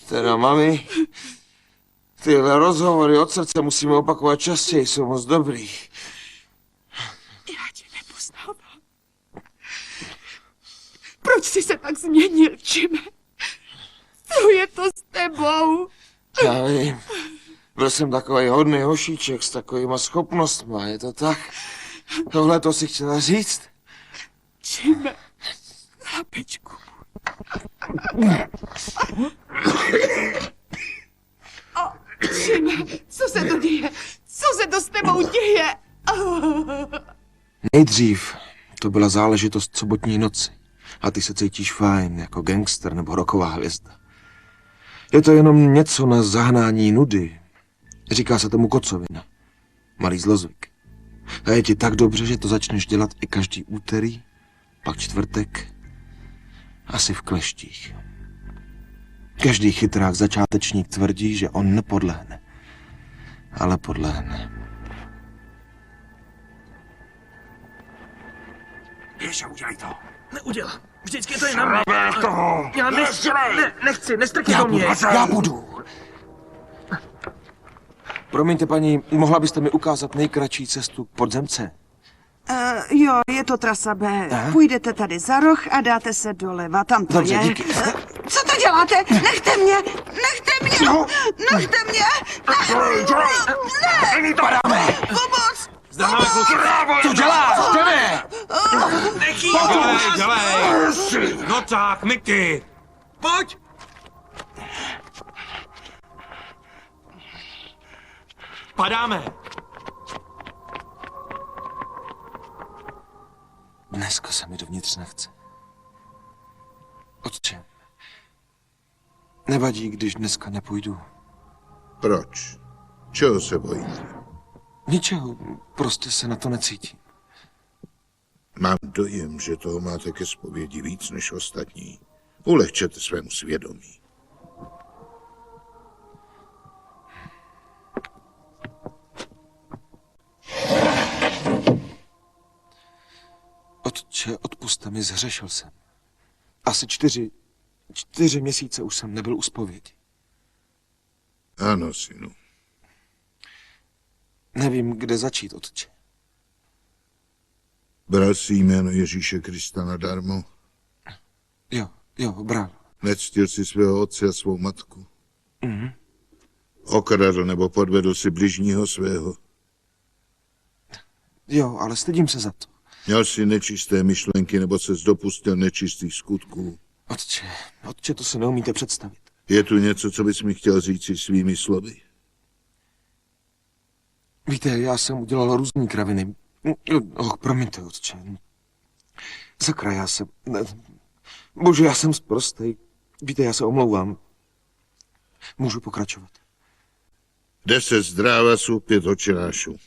Teda, mami, tyhle rozhovory od srdce musíme opakovat častěji, jsou moc dobrý. Já tě nepoznávám. Proč jsi se tak změnil, Jim? Co je to s tebou? Já vím, byl jsem takový hodný hošíček s takovýma schopnostma, je to tak? Tohle to si chtěla říct? Jim, chlapečku. Jim, co se to děje? Co se to s tebou děje? Nejdřív to byla záležitost sobotní noci a ty se cítíš fajn, jako gangster nebo rocková hvězda. Je to jenom něco na zahnání nudy. Říká se tomu kocovina. malý zlozvyk. A je ti tak dobře, že to začneš dělat i každý úterý, pak čtvrtek, asi v kleštích. Každý chytrák začátečník tvrdí, že on nepodlehne. Ale podlehne. Běž a udělej to. Neudělám. Vždycky to je na mě. toho! Já nechci, nestrkej do mě. Já budu. Promiňte, paní, mohla byste mi ukázat nejkratší cestu k podzemce? Jo, je to trasa B. Půjdete tady za roh a dáte se doleva, tam to Dobře, je. díky. Co to děláte? Nechte mě! Nechte mě! No. Nechte mě! Není to! Padáme! Pomoc! Zdáme kluky. Co děláš? Jdeme! Nechý! Dělej! No tak, Mickey! Pojď! Padáme! Dneska se mi dovnitř nechce. Otče, nevadí, když dneska nepůjdu. Proč? Čeho se bojíte? Ničeho, prostě se na to necítím. Mám dojem, že toho máte ke zpovědi víc než ostatní. Ulehčete svému svědomí. Otče, odpusťte mi, zhřešil jsem. Asi 4 měsíce už jsem nebyl u zpovědi. Ano, synu. Nevím, kde začít, otče. Bral jsi jméno Ježíše Krista nadarmo? Jo, bral. Nectil si svého otce a svou matku? Mhm. Okradl nebo podvedl si bližního svého? Jo, ale stydím se za to. Měl jsi nečisté myšlenky nebo se dopustil nečistých skutků? Otče, to se neumíte představit. Je tu něco, co bys mi chtěl říci svými slovy? Víte, já jsem udělal různý kraviny. Promiňte, otče. Sakra, já jsem... Bože, já jsem sprostej. Víte, já se omlouvám. Můžu pokračovat. 10 zdrávasů, 5 očenášů.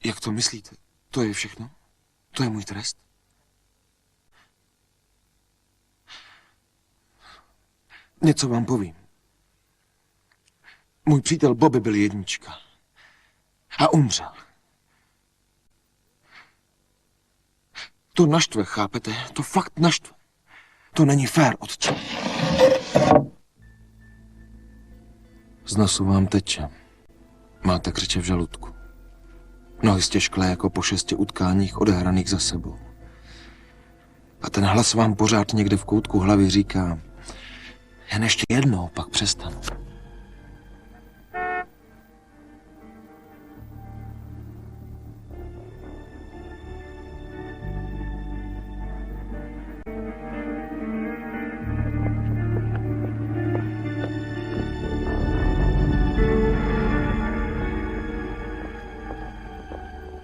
Jak to myslíte? To je všechno? To je můj trest? Něco vám povím. Můj přítel Bobby byl jednička. A umřel. To naštve, chápete? To fakt naštve. To není fér, otče. Z nosu vám teče. Máte křeče v žaludku. Nohy stěžklé jako po 6 utkáních odehraných za sebou. A ten hlas vám pořád někde v koutku hlavy říká: jen ještě jednou, pak přestanu.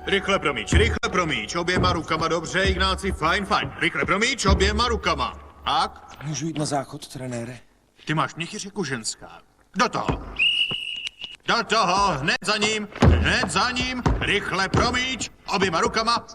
Rychle promíč, oběma rukama, dobře, Ignáci, fajn. Rychle promíč, oběma rukama. Tak? Můžu jít na záchod, trenére? Ty máš měchyř ženská. Do toho, hned za ním, rychle promíč, oběma rukama,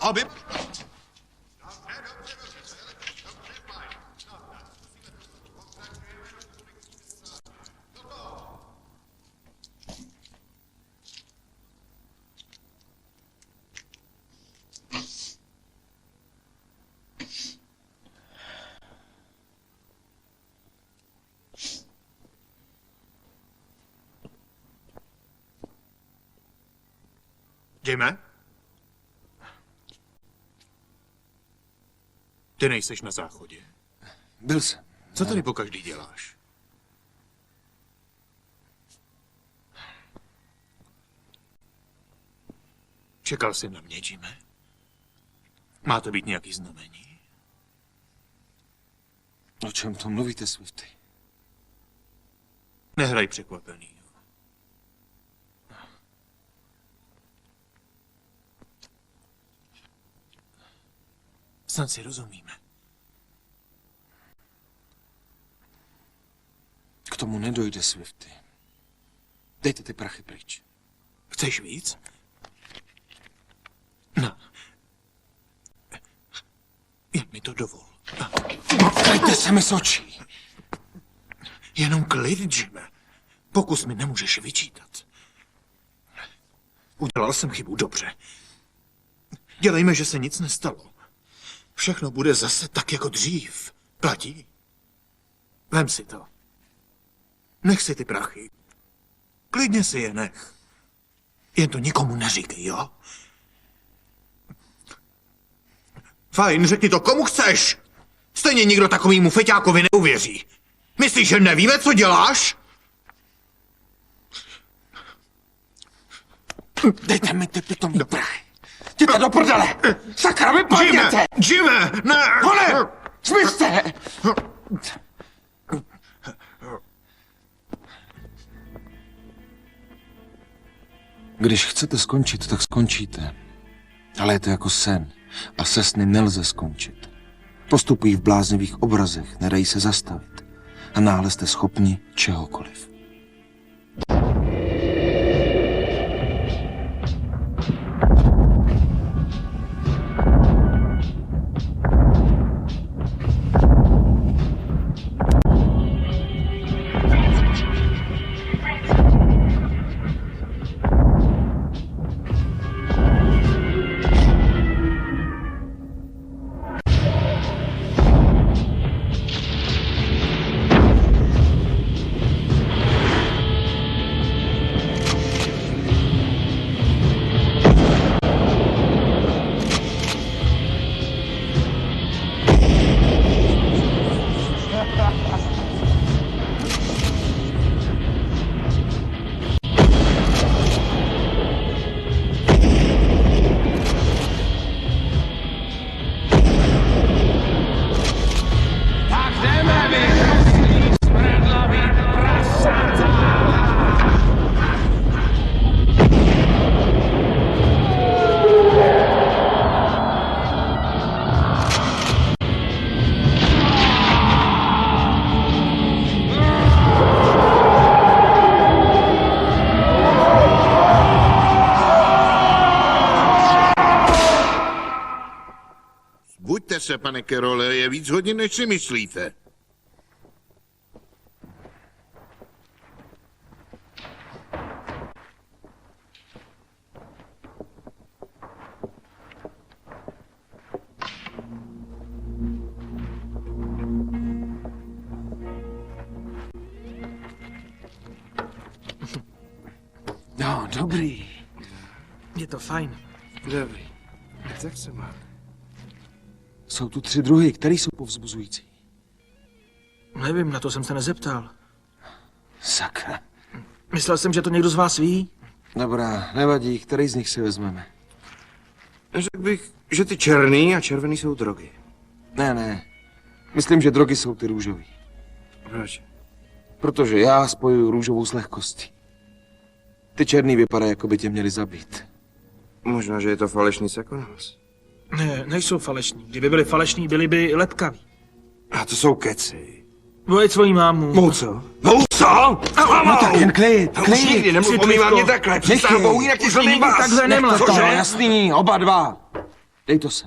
Jime? Ty nejseš na záchodě. Byl jsem. Co tady pokaždý děláš? Čekal jsi na mě, Jime? Má to být nějaký znamení? O čem to mluvíte, Swifty? Nehraj překvapený. Snad si rozumíme. K tomu nedojde, Swifty. Dejte ty prachy pryč. Chceš víc? No. Jen mi to dovol. Dejte se mi z očí. Jenom klid, Jime. Pokus mi nemůžeš vyčítat. Udělal jsem chybu, dobře. Dělejme, že se nic nestalo. Všechno bude zase tak, jako dřív. Platí? Vem si to. Nech si ty prachy. Klidně si je nech. Jen to nikomu neříkej, jo? Fajn, řekni to komu chceš. Stejně nikdo takovýmu feťákovi neuvěří. Myslíš, že nevíme, co děláš? Dejte mi ty pitomí prachy. Jděte do prdele. Sakra, vypadněte. Jime, ne. Hone, zmizte. Když chcete skončit, tak skončíte. Ale je to jako sen. A se sny nelze skončit. Postupují v bláznivých obrazech, nedají se zastavit. A náhle jste schopni čehokoliv. Buďte se, pane Kerole, je víc hodin, než si myslíte. No, dobrý. Je to fajn. Dobrý. Tak se má. Jsou tu 3 druhy, které jsou povzbuzující. Nevím, na to jsem se nezeptal. Sakra. Myslel jsem, že to někdo z vás ví. Dobrá, nevadí, který z nich si vezmeme? Řekl bych, že ty černý a červený jsou drogy. Ne. Myslím, že drogy jsou ty růžový. Proč? Protože já spojuju růžovou s lehkostí. Ty černý vypadají, jako by tě měli zabít. Možná, že je to falešný sekonos. Ne, nejsou falešní. Kdyby byli falešní, byli by lepkaví. A to jsou keci. Vojeď svojí mámu. Mou co? Mou co? No tak jen klid, Už nikdy nemluv o mý mámě takhle. Přísahám Bohu, jinak ti zlomím vás. Takhle nemá. To je jasný, oba dva. Dej to se.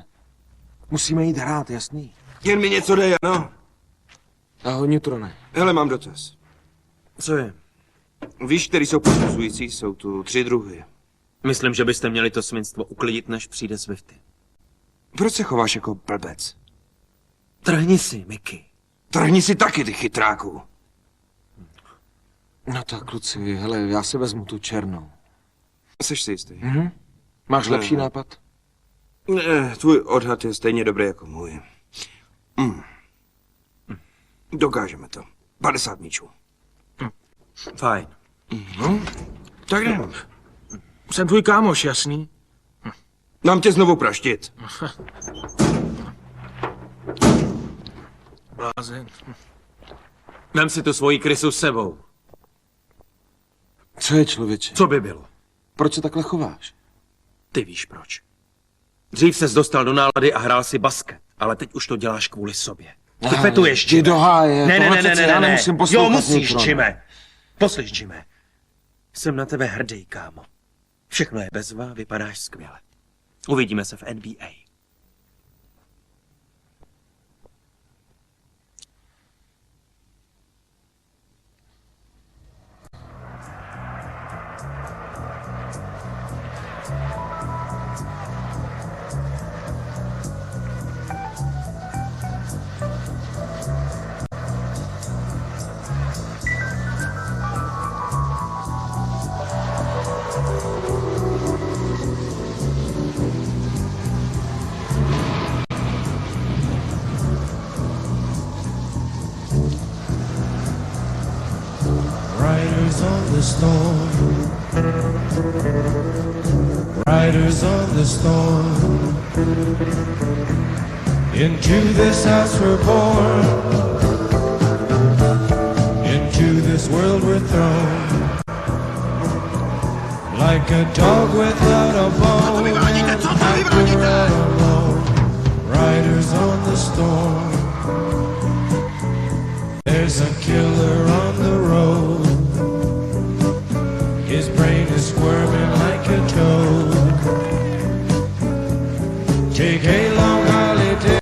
Musíme jít hrát, jasný. Jen mi něco dej, ano. Ahoj, Neutrone. Hele, mám dotaz. Co je? Víš, který jsou povzbuzující? Jsou tu 3 druhy. Myslím, že byste měli to svinstvo uklidit, než přijde Swifty. Proč se chováš jako blbec? Trhni si, Mickey. Trhni si taky, ty chytráku. No tak, kluci, hele, já si vezmu tu černou. Jseš si jistý? Máš lepší nápad? Ne, tvůj odhad je stejně dobrý jako můj. Dokážeme to. 50 míčů. Fajn. Tak jdem. Jsem tvůj kámoš, jasný? Dám tě znovu praštit. Blázen. Vem si tu svoji krysu s sebou. Co je, člověče? Co by bylo? Proč se takhle chováš? Ty víš proč. Dřív ses dostal do nálady a hrál si basket, ale teď už to děláš kvůli sobě. Ty fetuješ, Jdi Jime. do háje. Ne, já nemusím poslouchat. Jo, musíš, Neutrone. Jime. Poslyš, Jime. Jsem na tebe hrdý, kámo. Všechno je bezva, vypadáš skvěle. Uvidíme se v NBA. Riders on the storm. Riders on the storm. Into this house we're born. Into this world we're thrown. Like a dog without a bone. Like we're out alone. Riders on the storm. There's a killer on the road. His brain is squirming like a toad. Take a long holiday.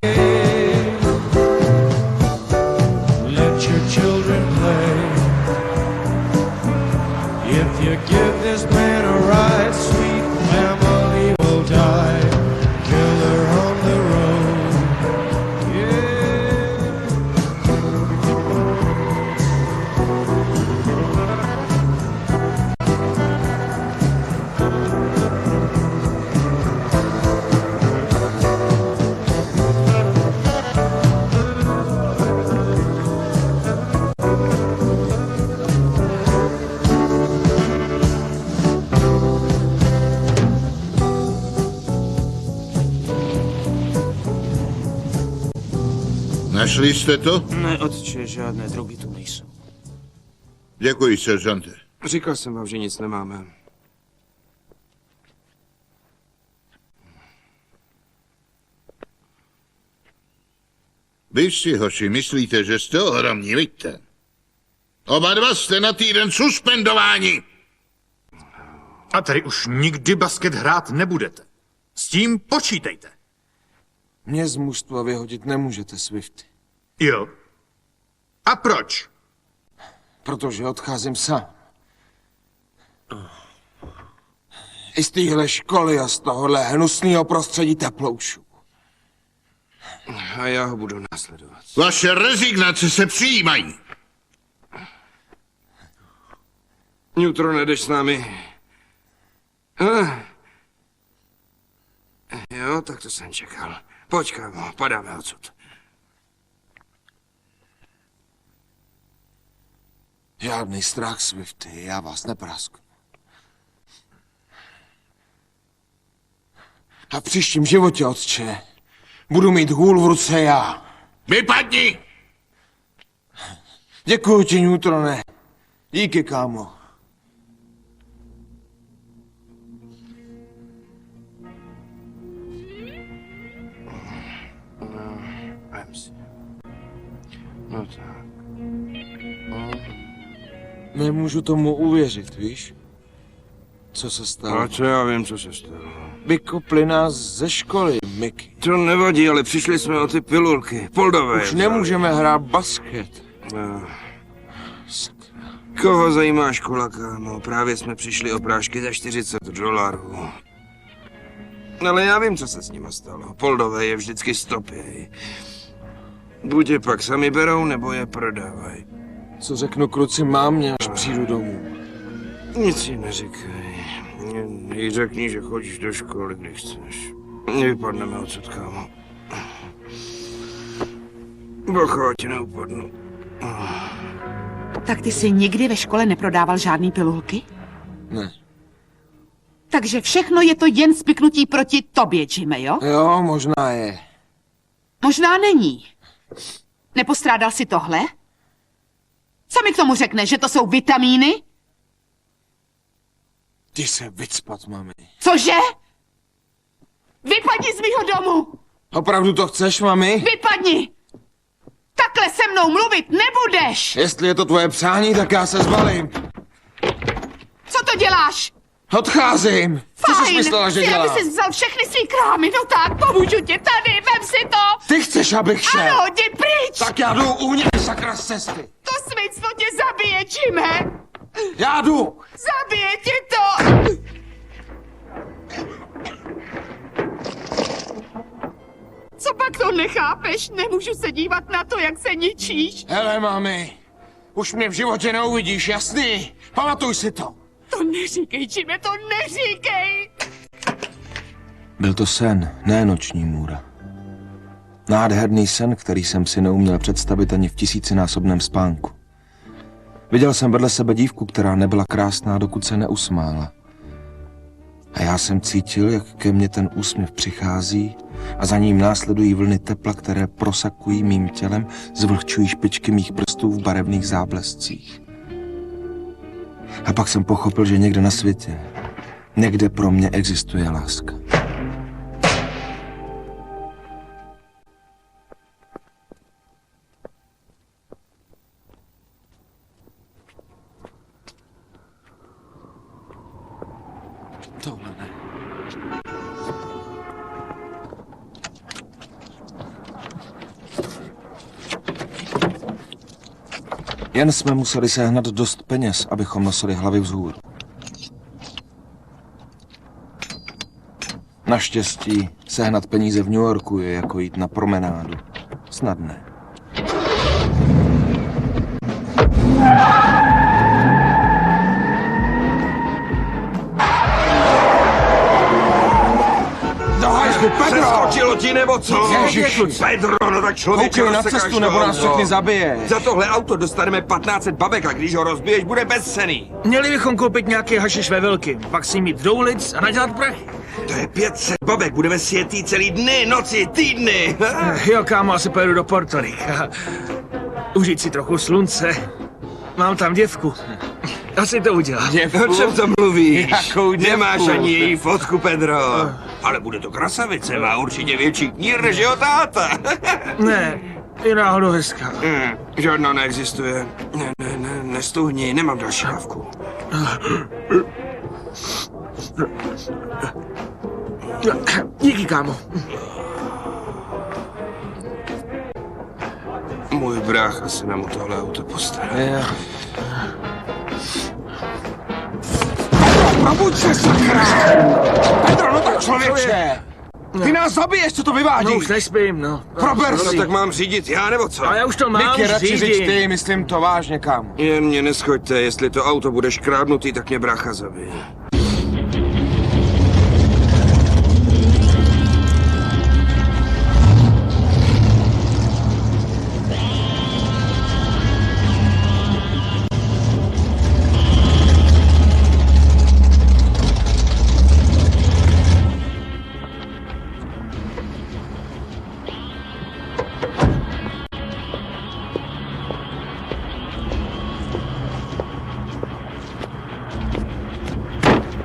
Let your children play. If you give this man a ride, sweet family will die. Killer on the road. Yeah. Našli jste to? Ne, otče, žádné drogy tu nejsou. Děkuji, seržante. Říkal jsem vám, že nic nemáme. Vy si, hoši, myslíte, že jste ohromní, vidíte? Oba dva jste na týden suspendováni. A tady už nikdy basket hrát nebudete. S tím počítejte. Mě z mužstva vyhodit nemůžete, Swifty. Jo. A proč? Protože odcházím sám. I z téhle školy a z tohohle hnusného prostředí teploušů. A já ho budu následovat. Vaše rezignace se přijímají. Neutron, jdeš s námi? Jo, tak to jsem čekal. Pojď, kámo, padáme odsud. Žádný strach, Swifty, já vás neprasknu. A v příštím životě, otče, budu mít hůl v ruce já. Vypadni! Děkuji ti, Neutrone. Díky, kámo. No tak. Nemůžu tomu uvěřit, víš? Co se stalo? A co já vím, co se stalo. Vykopli nás ze školy, Mickey. To nevadí, ale přišli jsme o ty pilulky. Poldové. Už nemůžeme hrát basket. No. Koho zajímá škola, kámo? Právě jsme přišli o prášky za $40. Ale já vím, co se s nima stalo. Poldové je vždycky stopěj. Buď je pak sami berou, nebo je prodávají. Co řeknu kluci mámě, až přijdu domů? Nic si neříkej. Jí řekni, že chodíš do školy, když chceš. Nevypadneme odsud, kámo. Bacha, ti neupadnu. Tak ty jsi nikdy ve škole neprodával žádný pilulky? Ne. Takže všechno je to jen spiknutí proti tobě, Jimmy, jo? Jo, možná je. Možná není. Nepostrádal si tohle? Co mi k tomu řekne, že to jsou vitamíny? Ty se vycpat, mami. Cože? Vypadni z mýho domu! Opravdu to chceš, mami? Vypadni! Takhle se mnou mluvit nebudeš! Jestli je to tvoje přání, tak já se zbalím. Co to to děláš? Odcházím. Co jsi myslela, že chci, aby dělám? jsi vzal všechny svý krámy, no tak, pomůžu ti tady, vem si to. Ty chceš, abych šel? Ano, jdi pryč. Tak já jdu uvnitř, sakra, z cesty. To svinstvo tě zabije, Jime. Já jdu. Zabije ti to. Co pak to nechápeš? Nemůžu se dívat na to, jak se ničíš. Hele, mami, už mě v životě neuvidíš, jasný? Pamatuj si to. To neříkej, Jime, to neříkej. Byl to sen, ne noční můra. Nádherný sen, který jsem si neuměl představit ani v tisícinásobném spánku. Viděl jsem vedle sebe dívku, která nebyla krásná, dokud se neusmála. A já jsem cítil, jak ke mně ten úsměv přichází a za ním následují vlny tepla, které prosakují mým tělem, zvlhčují špičky mých prstů v barevných záblescích. A pak jsem pochopil, že někde na světě, někde pro mě existuje láska. Tohle ne. Jen jsme museli sehnat dost peněz, abychom nosili hlavy vzhůru. Naštěstí sehnat peníze v New Yorku je jako jít na promenádu. Snadné. Přeskočilo ti nebo co? Ježiši. Pedro, no tak člověče, Koukej na rozsekáš cestu, nebo to nás auto. všechny zabije. Za tohle auto dostaneme 1500 babek a když ho rozbiješ, bude bezcenný. Měli bychom koupit nějaký hašiš ve velkým, pak si mít doulic a nadělat prachy. To je 500 babek, budeme sjetý celý dny, noci, týdny. Jo, kámo, asi pojedu do Porto Rika. Užít si trochu slunce. Mám tam děvku. Asi to udělám. O čem to mluvíš? Jakou děvku? Nemáš ani její fotku, Pedro. Ale bude to krasavice, má určitě větší knír než jeho táta. Ne, je náhodou hezká. Žádná neexistuje. Nestuhni, nemám další dávku. Díky, kámo. Můj brácha se nám o tohle auto postará. Probuď se, sakra! Pedro, no tak člověče! Ty nás zabiješ, co to vyvádíš? No už nespím, no. Prober No si! tak mám řídit já, nebo co? A já už to mám Miky, radši řídit. řiď ty, myslím to vážně, kámo. Jen mě neschoďte, jestli to auto budeš krádnutý, tak mě brácha zabije.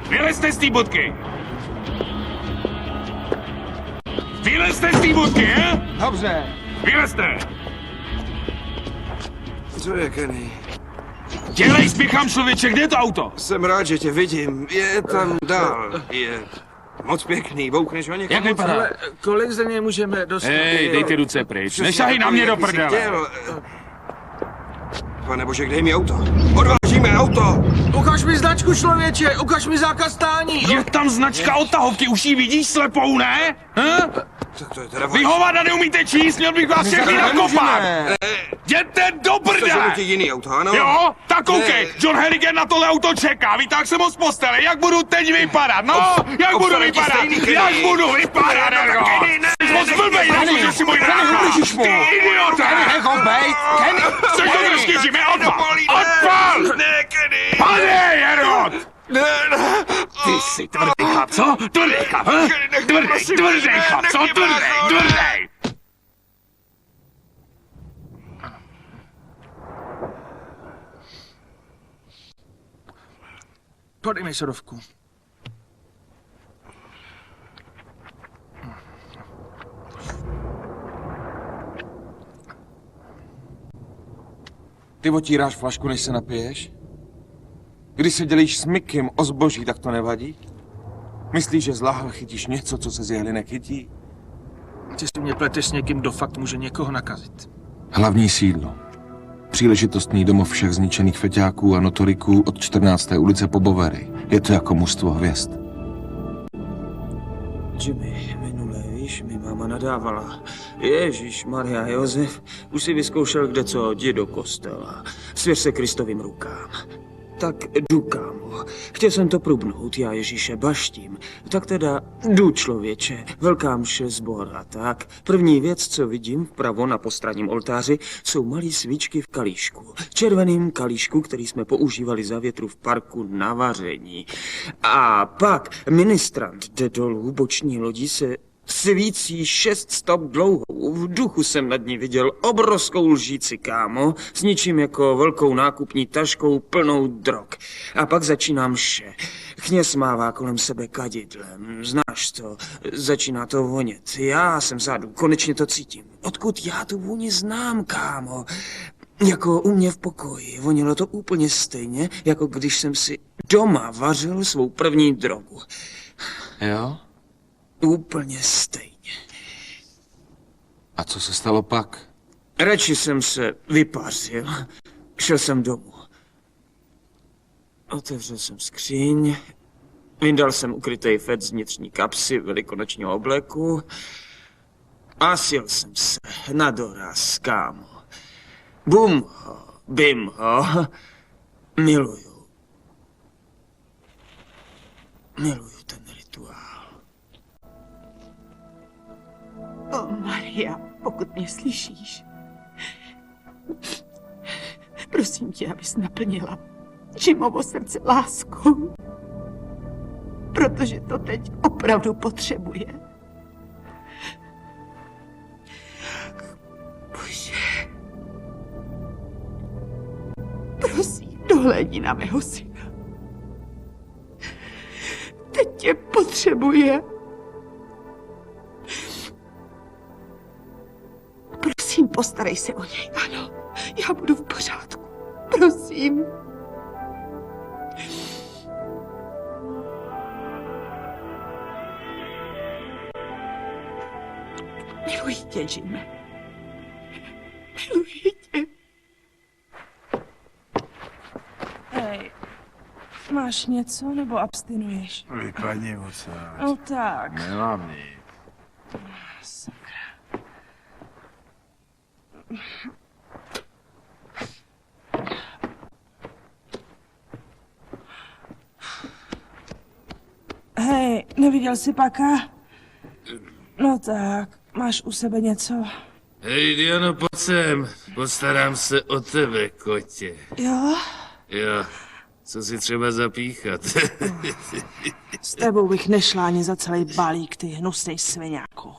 Vylezte z té budky! Vylezte z té budky, he? Dobře. Vylezte! Co je, Kenny? Dělej spěchám, člověče, kde je to auto? Jsem rád, že tě vidím. Je tam dál. Je moc pěkný. Boukneš ho někam? Jak vypadá? Ale kolik ze něj můžeme dostat? Hej, dejte ruce pryč. Nešahej na mě do prdele. Pane bože, kde je mi auto? Odvážíme auto! Ukaž mi značku, člověče, ukaž mi zákaz stání. Je tam značka od tahovky, už ji vidíš slepou, ne? Tak to je teda Vy hovada neumíte číst, měl bych vás všechny nakopat! Jděte do prdele! Chceš jiný auto, ano? Jo? Tak koukej, John Harrigan na tohle auto čeká, vytáhl jsem ho z postele, jak budu teď vypadat, no? Jak budu vypadat? Jak budu vypadat, Ergo? Jsi moc blbej, že si můj brácha! Ty idiota! Nech ho bejt! Kenny! Chceš to trošku žíme? Odpal! Odpal! Ne, Kenny! Padej, Ergo! Ne. Ty jsi tvrdý chlap, co? Tvrdý chlap, hm? Tvrdý chlap, co? Tvrdý! Podej mi sodovku. Ty otíráš flašku, než se napiješ? Když se dělíš s Mikim o zboží, tak to nevadí? Myslíš, že z lahve chytíš něco, co se z jehly nechytí? Ty si mě pleteš s někým, kdo fakt může někoho nakazit. Hlavní sídlo. Příležitostný domov všech zničených feťáků a notoriků od 14. ulice po Bowery. Je to jako mužstvo hvězd. Jimmy, minule, víš, mi máma nadávala. Ježíš, Maria, Josef, už si vyzkoušel kde co, jdi do kostela. Svěř se Kristovým rukám. Tak jdu, kámo. Chtěl jsem to prubnout, já Ježíše baštím. Tak teda jdu, člověče. Velká mše, sbor a tak. První věc, co vidím vpravo na postranním oltáři, jsou malé svíčky v kalíšku. Červeným kalíšku, který jsme používali za větru v parku na vaření. A pak ministrant jde dolů, boční lodí se svící 6 stop dlouhou. V duchu jsem nad ní viděl obrovskou lžíci, kámo, s ničím jako velkou nákupní taškou plnou drog. A pak začíná mše. Kněz mává kolem sebe kadidlem. Znáš to? Začíná to vonět. Já jsem vzadu, konečně to cítím. Odkud já tu vůni znám, kámo? Jako u mě v pokoji. Vonilo to úplně stejně, jako když jsem si doma vařil svou první drogu. Jo? Úplně stejně. A co se stalo pak? Radši jsem se vypařil. Šel jsem domů. Otevřel jsem skříň. Vyndal jsem ukrytej fet z vnitřní kapsy velikonočního obleku. A sjel jsem se na doraz, kámo. Bum ho, bim ho. Miluju. Miluju ten rituál. O, Maria, pokud mě slyšíš, prosím tě, abys naplnila Jimovo srdce láskou, protože to teď opravdu potřebuje. Bože, prosím, dohlédni na mého syna. Teď tě potřebuje. Prosím, postarej se o něj. Ano, já budu v pořádku. Prosím. Miluji tě, Jim. Miluji tě. Hej, máš něco nebo abstinuješ? Vypadni moc. No tak. Nemám nic. Sakra. Hej, neviděl jsi Paka? No tak, máš u sebe něco? Hej, Diano, pojď sem. Postarám se o tebe, kotě. Jo? Jo, co si třeba zapíchat. S tebou bych nešla ani za celý balík, ty hnusnej sviňáku.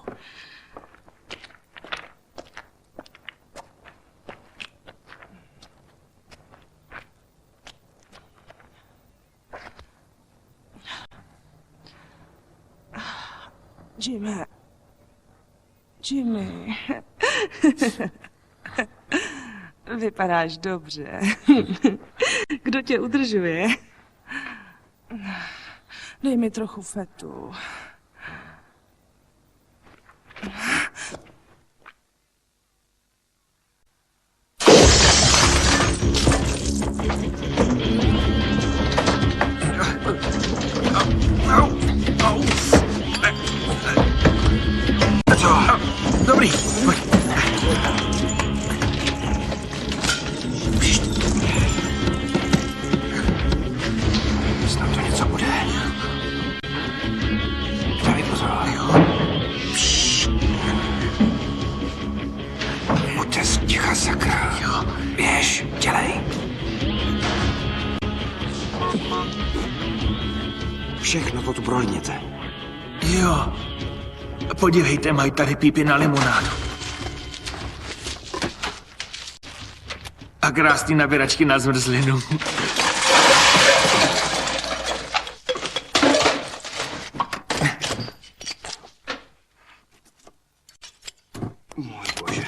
Jimmy. Vypadáš dobře. Kdo tě udržuje? Dej mi trochu fetu. Dobrý. Snad to něco bude. Dávej pozor. Buďte sticha, sakra. Běž, dělej. Všechno to tu prolíněte. Jo. Podívejte, mají tady pípy na limonádu. A krásný nabíračky na zmrzlinu. Můj bože.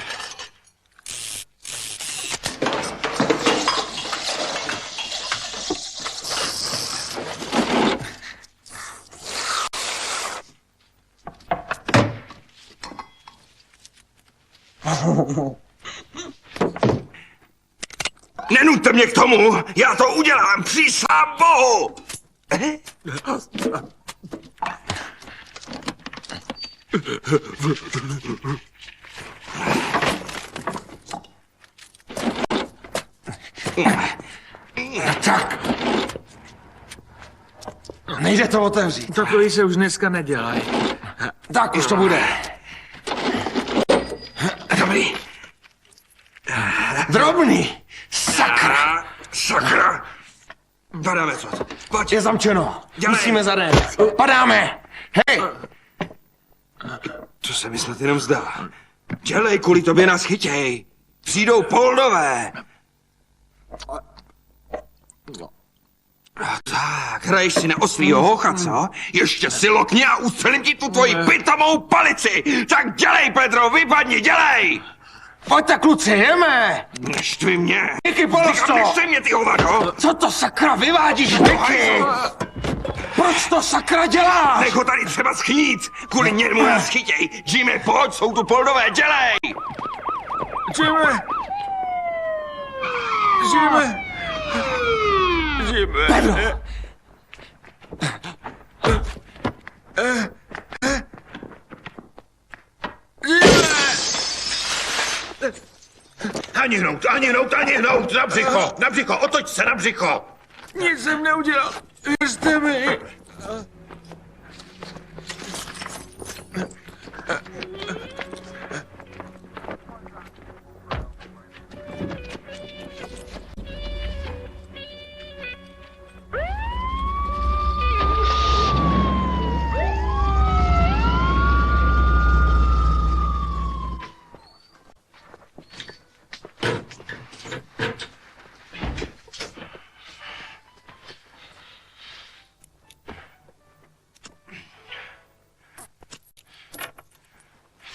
Nenuďte mě k tomu, já to udělám, přísahám Bohu! Tak. Nejde to otevřít. Takový se už dneska nedělají. Tak už to bude. Dobrý. Drobný. Sakra. Sakra. Padáme co? Pojď. Je zamčeno. Dělej. Musíme zadat. Padáme. Hej. To se mi snad jenom zdá. Dělej, kvůli tobě nás chytěj. Přijdou Poldové. Tak, hraješ si na ostrýho hocha, co? Ještě si lokně a ustřelím ti tu tvoji pitomou palici! Tak dělej, Pedro, vypadni, dělej! Pojďte, kluci, jdeme! Neštvi mě! Miky, polož to! Neštvi mě, ty hovado! Co to sakra vyvádíš, Miky? Proč to sakra děláš? Nech ho tady třeba schnít! Kvůli němu nás chytěj! Jimmy, pojď, jsou tu Poldové, dělej! Jimmy! Pedro! Ani hnout, na břicho, otoč se na břicho. Nic jsem neudělal, věřte mi.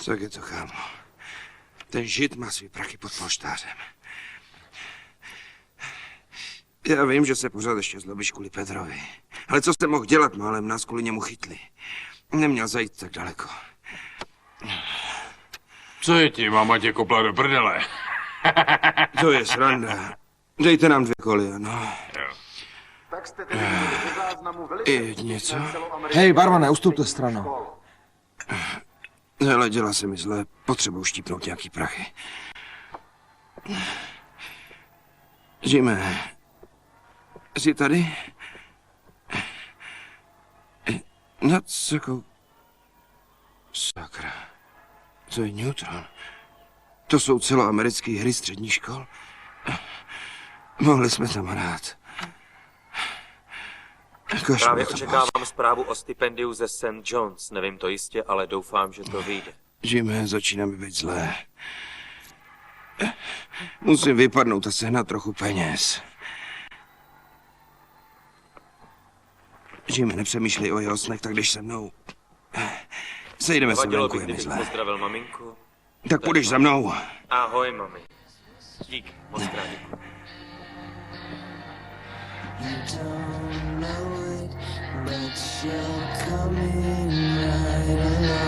Tak je to, kámo. Ten žid má svý prachy pod polštářem. Já vím, že se pořád ještě zlobíš kvůli Pedrovi. Ale co jste mohl dělat, málem nás kvůli němu chytli. Neměl zajít tak daleko. Co je ti, máma tě kopla do prdele? To je sranda. Dejte nám 2 koly, ano. Tak jste tedy do záznamu Je něco? Hej, barmane, ustupte stranou. Hele, dělá se mi zle. Potřebuji štípnout nějaký prachy. Jimmy, jsi tady? Na co? Sakra. To je Neutron. To jsou celoamerické hry středních škol. Mohli jsme tam hrát. Právě očekávám zprávu o stipendiu ze St. John's. Nevím to jistě, ale doufám, že to vyjde. Jimmy, začíná mi být zlé. Musím vypadnout a sehnat trochu peněz. Jimmy, nepřemýšlej o jeho snech, tak jdeš se mnou. Sejdeme se venku, je mi zlé. Pozdravil maminku. Tak půjdeš za mnou. Ahoj, mami. Dík, moc krát děkuji. But you're coming right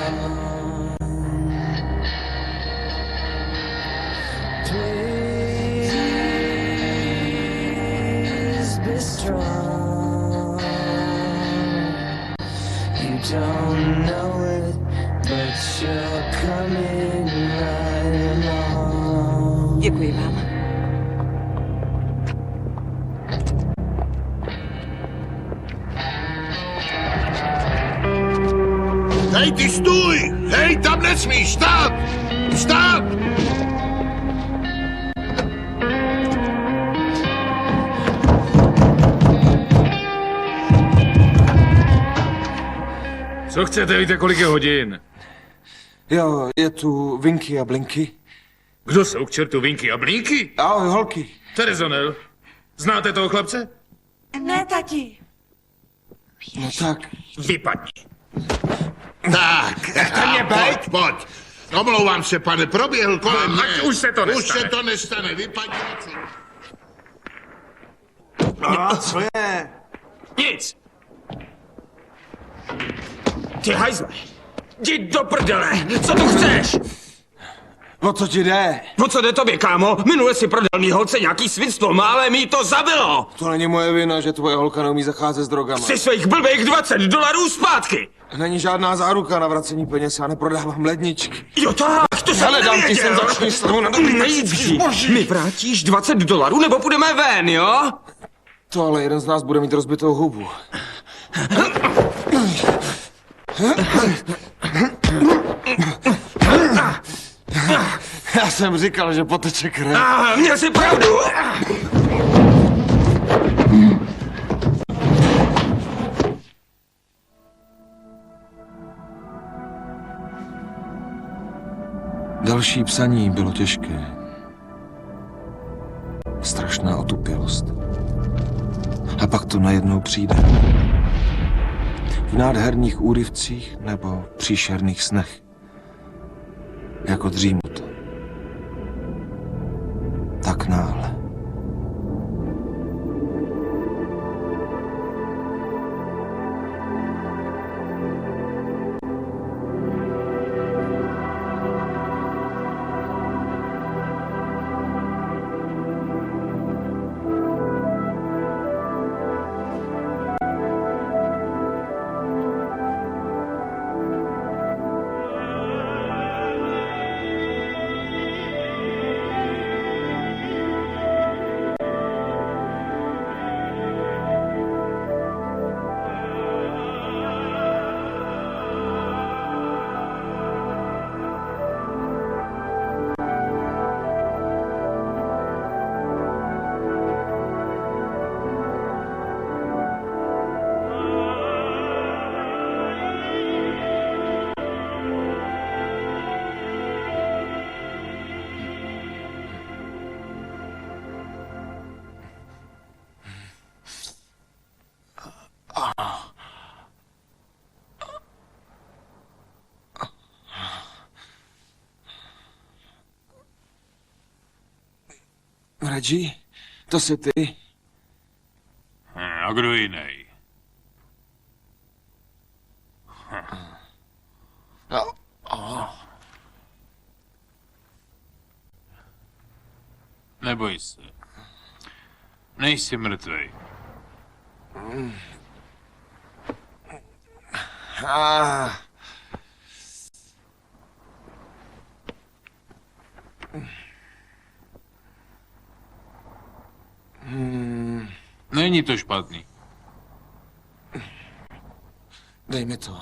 along. Please be strong. You don't know it, but you're coming right along. Děkuji vám. Hej, ty stůj! Hej, tam nesmíš stát! Stát! Co chcete, víte, kolik je hodin? Jo, je tu Vinky a Blinky. Kdo jsou k čertu Vinky a Blinky? Ahoj, holky. Terezonel, znáte toho chlapce? Ne, tati. No tak. Vypadni. Tak, pojď. Omlouvám se, pane, proběhl kolem mě. Ať už se to nestane. Už se to nestane, vypadni. A co je? Nic. Ty hajzle. Jdi do prdele. Co tu chceš? O co ti jde? O co jde tobě, kámo? Minule si prodal mý holce nějaký svinstvo, málem jí to zabilo! To není moje vina, že tvoje holka neumí zacházet s drogama. Chci svých blbých $20 zpátky! Není žádná záruka na vracení peněz, já neprodávám ledničky. Jo tak, to jsem Hele, dám ti nevěděl. sem začni stravu na dobrý Nejdřív mi vrátíš $20 nebo půjdeme ven, jo? To ale jeden z nás bude mít rozbitou hubu. Já jsem říkal, že poteče krev. Měl jsi pravdu! Další psaní bylo těžké. Strašná otupělost. A pak to najednou přijde. V nádherných úryvcích nebo příšerných snech. Jako dřímut. Tak náhle. Reggie, to jsi ty? A kdo jiný? Neboj se. Nejsi mrtvej. Není to špatný. Dej mi to.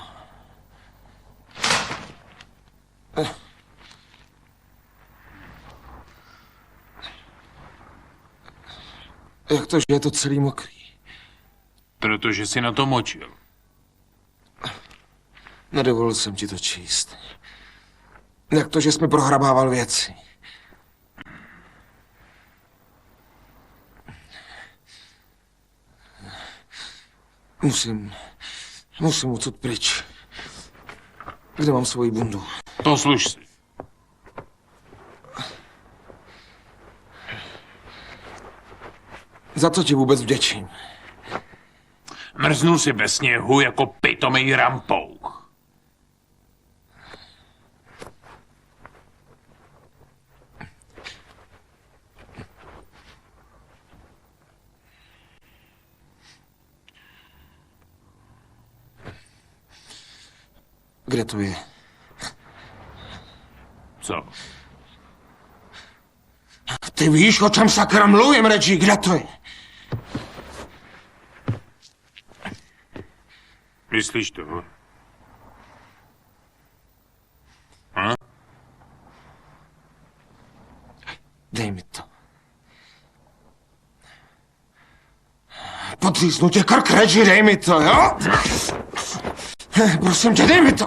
Jak to, že je to celý mokrý? Protože jsi na to močil. Nedovolil jsem ti to číst. Jak to, že jsi mi prohrabával věci? Musím odsud pryč. Kde mám svoji bundu? Posluš si. Za co ti vůbec vděčím? Mrznul si ve sněhu jako pitomej rampouch. Kde to je? Co? Ty víš, o čem sakra mluvím, Reggie, kde to je? Myslíš to? Dej mi to. Podříznu tě krk, Reggie, dej mi to, jo? Prosím tě, dej mi to.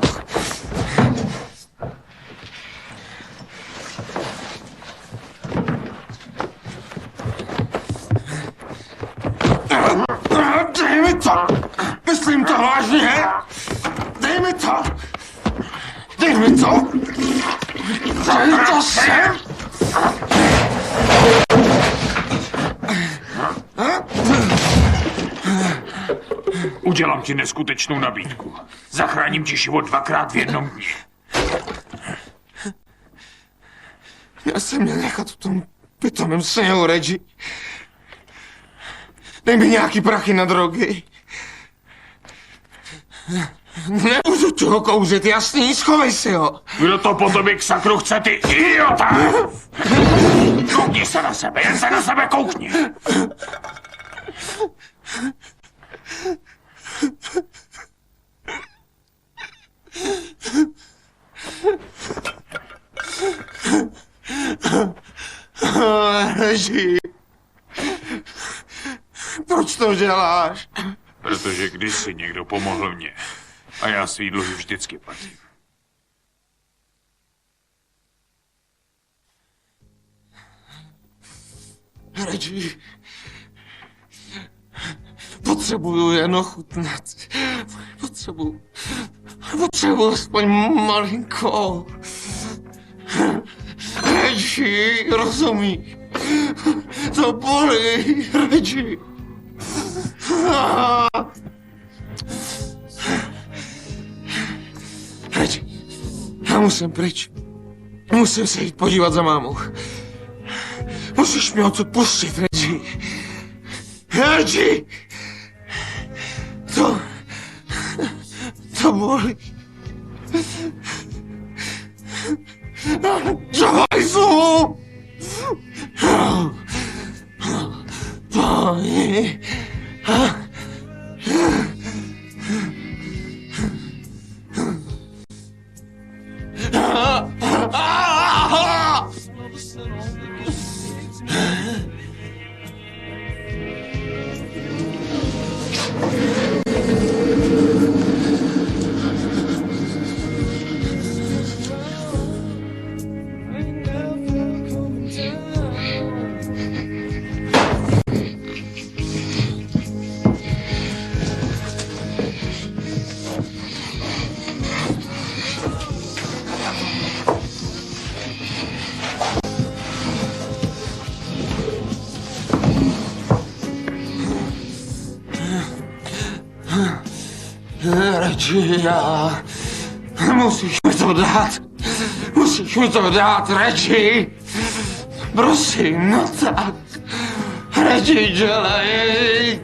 Dej mi to. Myslím to vážně. Dej mi to. Dej mi to. Dej to sem. Udělám ti neskutečnou nabídku. Zachráním ti život 2krát v jednom dni. Já jsem měl nechat v tom pitomém sněhu, Reggie. Dej mi nějaký prachy na drogy. Nebudu toho kouřit, jasný, schovej si ho. Kdo to po tobě k sakru chce, ty idiota? Koukni se na sebe, jen se na sebe koukni. Reggie, proč to děláš? Protože kdysi někdo pomohl mně a já svý dluhy vždycky platím. Reggie, potřebuju jen ochutnat. Potřebuju aspoň malinko. Reggie, rozumíš? To bolí, Reggie. Reggie, já musím pryč. Musím se jít podívat za mámou. Musíš mě odsud pustit, Reggie. Reggie! To bolí. Do hajzlu! Bolí. Reggie, musíš mi to dát. Musíš mi to dát, Reggie. Prosím, no tak. Reggie, dělej.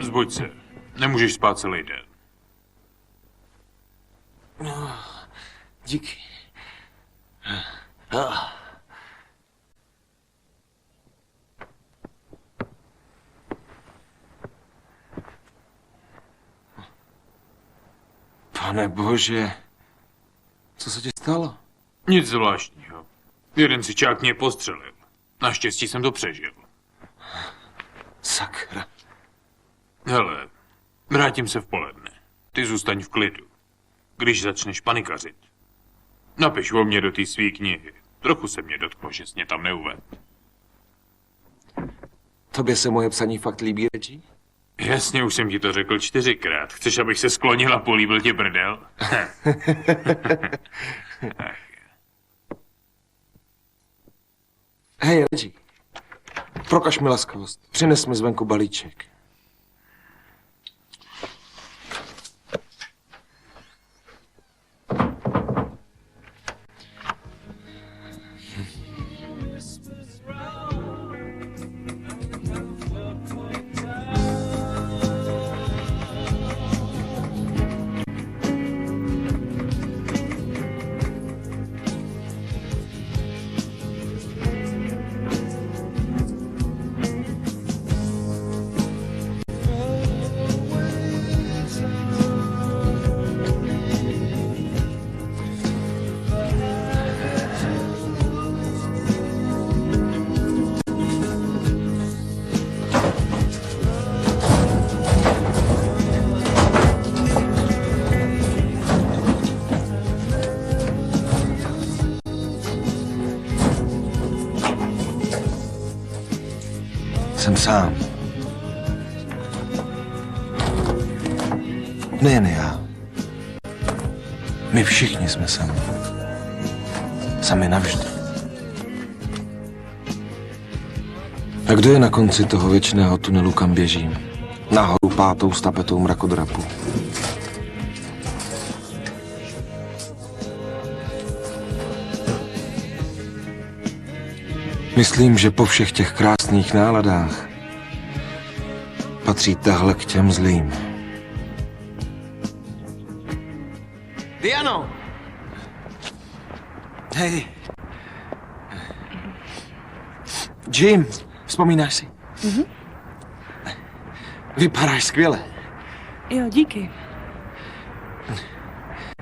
Zbuď se. Nemůžeš spát celý den. No, díky. Pane bože, co se ti stalo? Nic zvláštního. Jeden sičák mě postřelil. Naštěstí jsem to přežil. Sakra. Hele, vrátím se v poledne. Ty zůstaň v klidu. Když začneš panikařit, napiš o mě do té svý knihy. Trochu se mě dotklo, že jsi mě tam neuved. Tobě se moje psaní fakt líbí, Reggie? Jasně, už jsem ti to řekl 4krát. Chceš, abych se sklonil a políbil tě brdel? Hej, Reggie. Prokaž mi laskavost. Přines mi zvenku balíček. Jsem sám. Nejen já. My všichni jsme sami. Sami navždy. A kdo je na konci toho věčného tunelu, kam běžím? Nahoru 5. stapetou mrakodrapu. Myslím, že po všech těch krásných náladách patří tahle k těm zlým. Diano! Hej. Jim, vzpomínáš si? Mhm. Vypadáš skvěle. Jo, díky.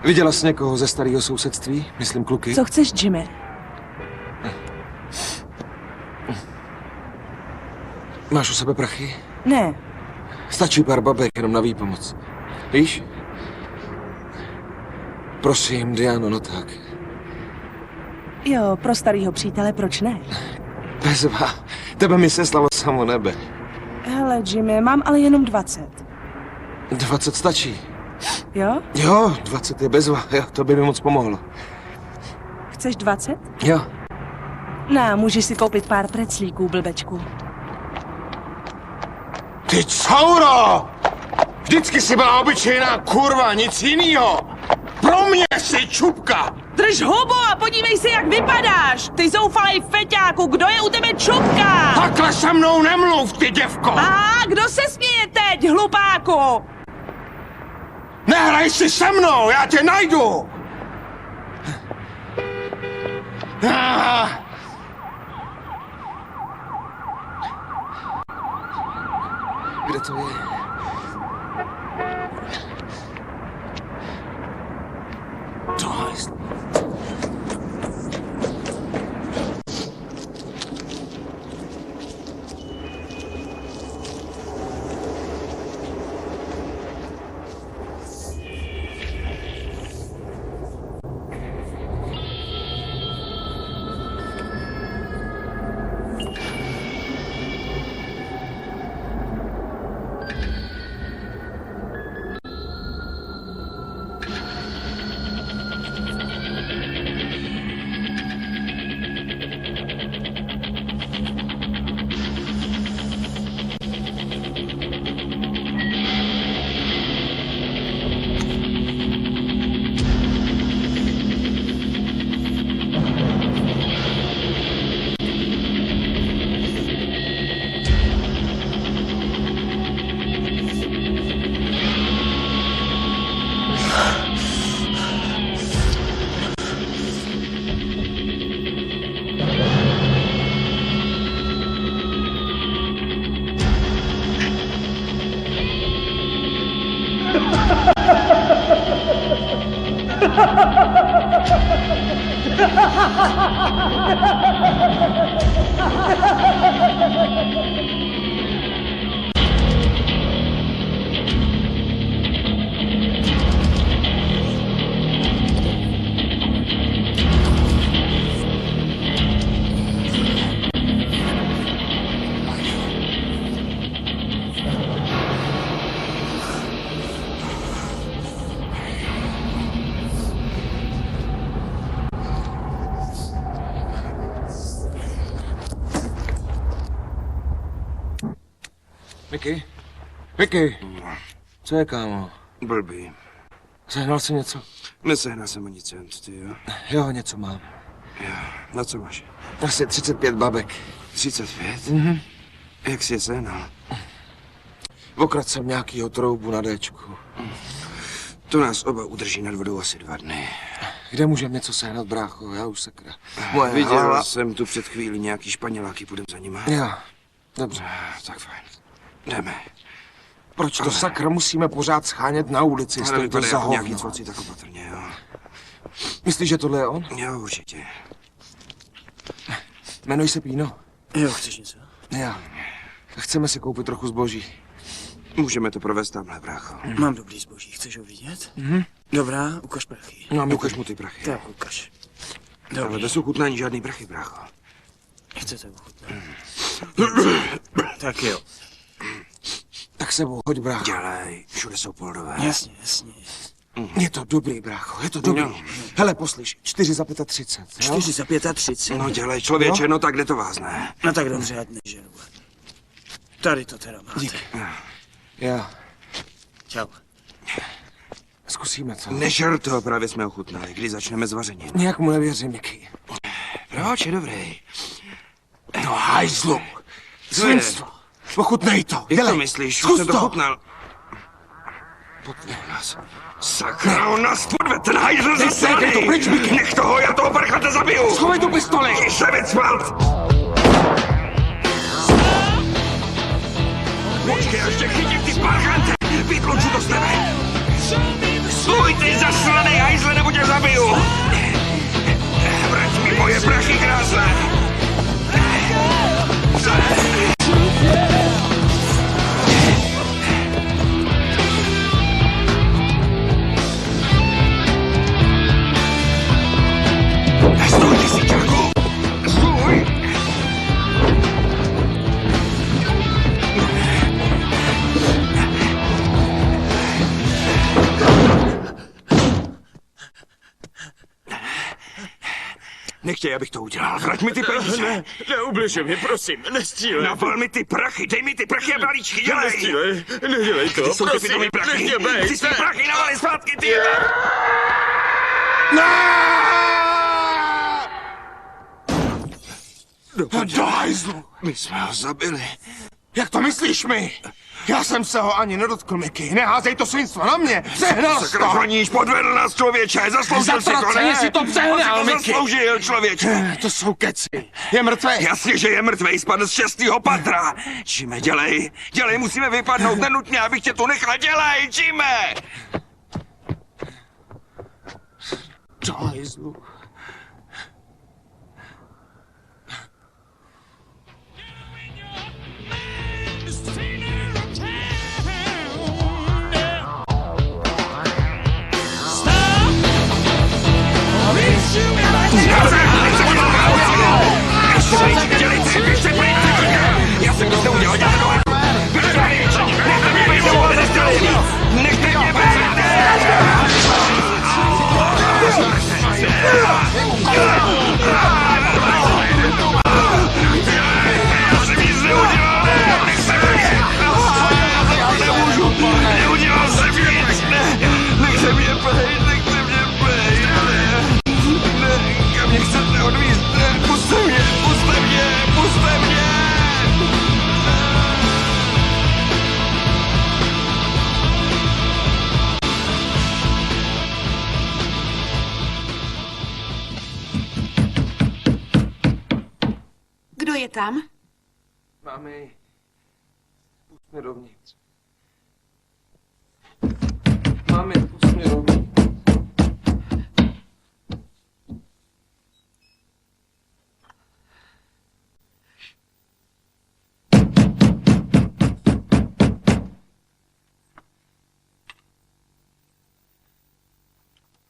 Viděla jsi někoho ze starého sousedství? Myslím kluky. Co chceš, Jimmy? Máš u sebe prachy? Ne. Stačí pár babek jenom na výpomoc. Víš? Prosím, Diano, no tak. Jo, pro starýho přítele, proč ne? Bezva, tebe mi seslalo samo nebe. Hele, Jimmy, mám ale jenom 20. 20 stačí. Jo? Jo, 20 je bezva, jo, to by mi moc pomohlo. Chceš 20? Jo. Ne, můžeš si koupit pár preclíků, blbečku. Ty couro! Vždycky jsi byla obyčejná kurva, nic jinýho! Pro mě jsi čupka! Drž hubu a podívej se, jak vypadáš! Ty zoufalej feťáku, kdo je u tebe čupka? Takhle se mnou nemluv, ty děvko! A kdo se směje teď, hlupáku? Nehraj si se mnou, já tě najdu! Kde to je? Tohle je... Vicky? Vicky! Co je, kámo? Blbý. Sehnal jsi něco? Nesehnal jsem ani cent, ty jo? Jo, něco mám. Jo, na co máš? Asi 35 babek. 35? Mhm. Jak jsi je sehnal? Okradl jsem nějakýho troubu na Dčku. To nás oba udrží nad vodou asi 2 dny. Kde můžem něco sehnat, brácho? Já už sakra. Viděl jsem tu před chvíli nějaký Španěláky, půjdem za nima? Jo, dobře. Tak fajn. Jdeme. Proč to sakra musíme pořád schánět na ulici? Ale Stojí to vypadá za jako nějaký hovno. cvoci, tak opatrně, jo. Myslíš, že tohle je on? Jo, určitě. Jmenuj se Píno. Jo, chceš něco? Jo. Chceme si koupit trochu zboží. Můžeme to provést tamhle, brácho. Mám dobrý zboží, chceš ho vidět? Mhm. Dobrá, ukaž prachy. No, Ukaž mu ty prachy. Tak, ukaž. Ale to jsou chutnání žádný prachy, brácho. Chcete ochutnat? Tak jo. Tak sebou, hoď, brácho. Dělej, všude jsou poldové. Jasně, jasně. Je to dobrý, brácho, je to dobrý. No. Hele, poslyš, 4 za 35, jo? 4 za 35. No dělej, člověče, no tak kde to vázne? No tak dobře, ať nežeru. Tady to teda máte. Díky. Já. Čau. Zkusíme, co? Nežer to, právě jsme ochutnali, kdy začneme s vařením. Nějak mu nevěřím, Mickey. Proč je dobrý? No hajzlu. Svinstvo. Ochutnej to. Jak to myslíš? Už jsem to chutnal. Potvěl nás. Sakra, on nás podved, ten hajzl ze strany! to pryč, Mickey. Nech toho, já toho parchata zabiju! Schovej tu pistoli! Jdi se vycvat! Počkej, až tě chytím, ty parchante! Vytluču to z tebe! Stůj, ty zasranej hajzle, nebo tě zabiju! Vrať mi moje prachy krásné! Stůj, ty syťáku! Stůj! Nechtěj, abych to udělal. Vrať mi ty peníze. Ne, neubližuj mi, prosím, nestřílej. Naval mi ty prachy, dej mi ty prachy a balíčky, dělej. Nestřílej, nedělej to, Kde jsou ty prosím, pitomý prachy? nech mě bejt, Ty svý ne. prachy navali zpátky, ty! Do hajzlu. My jsme ho zabili. Jak to myslíš mi? Já jsem se ho ani nedotkl, Mickey. Neházej to svinstvo na mě. Přehnal jsi to. Sakrofaníš, podvedl nás, člověče. Zasloužil si to, Zatraceně ne? si to přehnal, On si to Mickey. zasloužil, člověče. To jsou keci. Je mrtvý. Jasně, že je mrtvej, spadl z 6. patra. Jime, dělej. Dělej, musíme vypadnout nenutně, abych tě tu nechal. Dělej, Jime! Do hajzlu. Já jsem to udělal, dělej dole. Nechte mě být dole, nechte mě Já jsem nic neudělal, nechte mě. Nemůžu, neudělal jsem nic, nechte mě bejt, nechte mě bejt. Kam mě chcete odvízt, puste mě, puste mě, puste mě. Kdo je tam? Mami, pust mě dovnitř. Mami, pust mě dovnitř.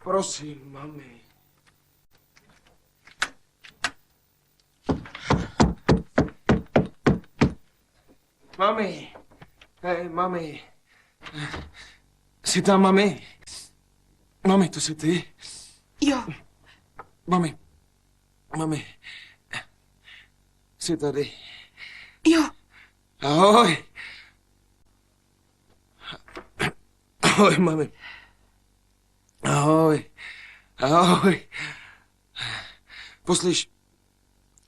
Prosím, mami. Mami. Hej, mami. Jsi tam, mami? Mami, to jsi ty? Jo. Mami. Mami. Jsi tady? Jo. Ahoj. Ahoj, mami. Ahoj. Ahoj. Poslyš,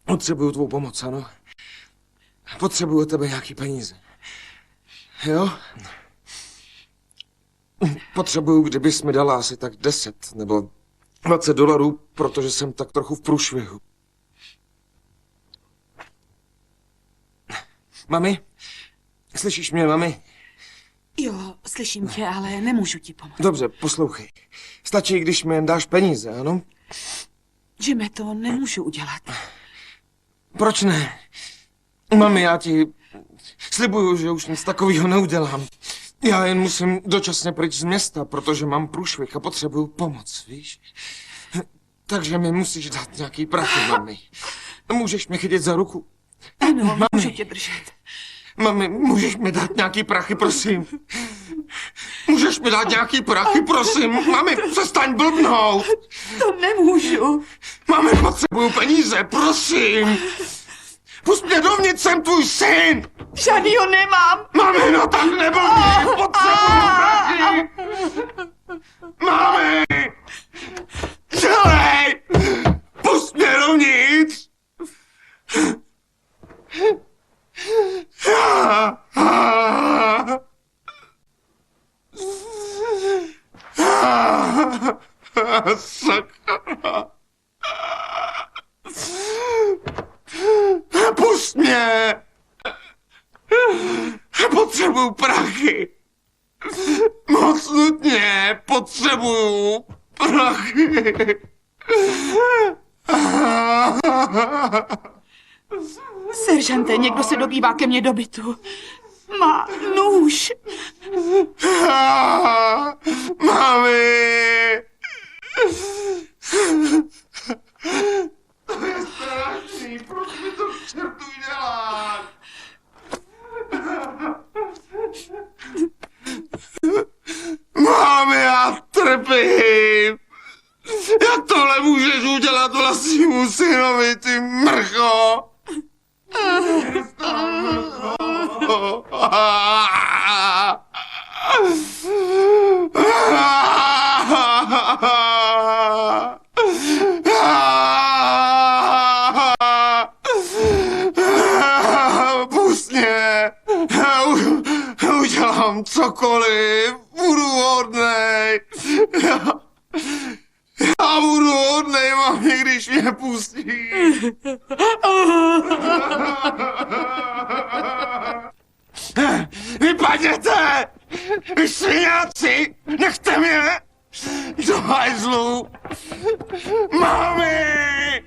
potřebuju tvou pomoc, ano? Potřebuju od tebe nějaký peníze. Jo? Potřebuju, kdybys mi dala asi tak 10 nebo $20, protože jsem tak trochu v průšvihu. Mami? Slyšíš mě, mami? Jo, slyším tě, ale nemůžu ti pomoct. Dobře, poslouchej. Stačí, když mi jen dáš peníze, ano? Jimmy, to nemůžu udělat. Proč ne? Mami, já ti slibuju, že už nic takového neudělám. Já jen musím dočasně pryč z města, protože mám průšvih a potřebuju pomoc, víš? Takže mi musíš dát nějaký prachy, mami. Můžeš mě chytit za ruku Ano, můžu tě držet. Mami, můžeš mi dát nějaký prachy, prosím? Můžeš mi dát nějaký prachy, prosím? Mami, přestaň blbnout. To nemůžu. Mami, potřebuju peníze, prosím. Pust mě dovnitř, jsem tvůj syn. Žádnýho nemám. Mami, no tak neblbni, potřebuju prachy. Mami! Dělej! Pust mě dovnitř! Sakra! Pust mě! Potřebuju prachy! Moc nutně potřebuju prachy! Seržante, někdo se dobývá ke mně do bytu. Má nůž. Mami! To je strašný, proč mi to k čertu děláš? Mami, já trpím! Jak tohle můžeš udělat vlastnímu synovi, ty mrcho? Pust mě! Udělám cokoliv, budu hodnej. Já budu hodnej, mami, když mě pustí. Vypadněte! Vy sviňáci! Nechte mě! Do hajzlu! Mami!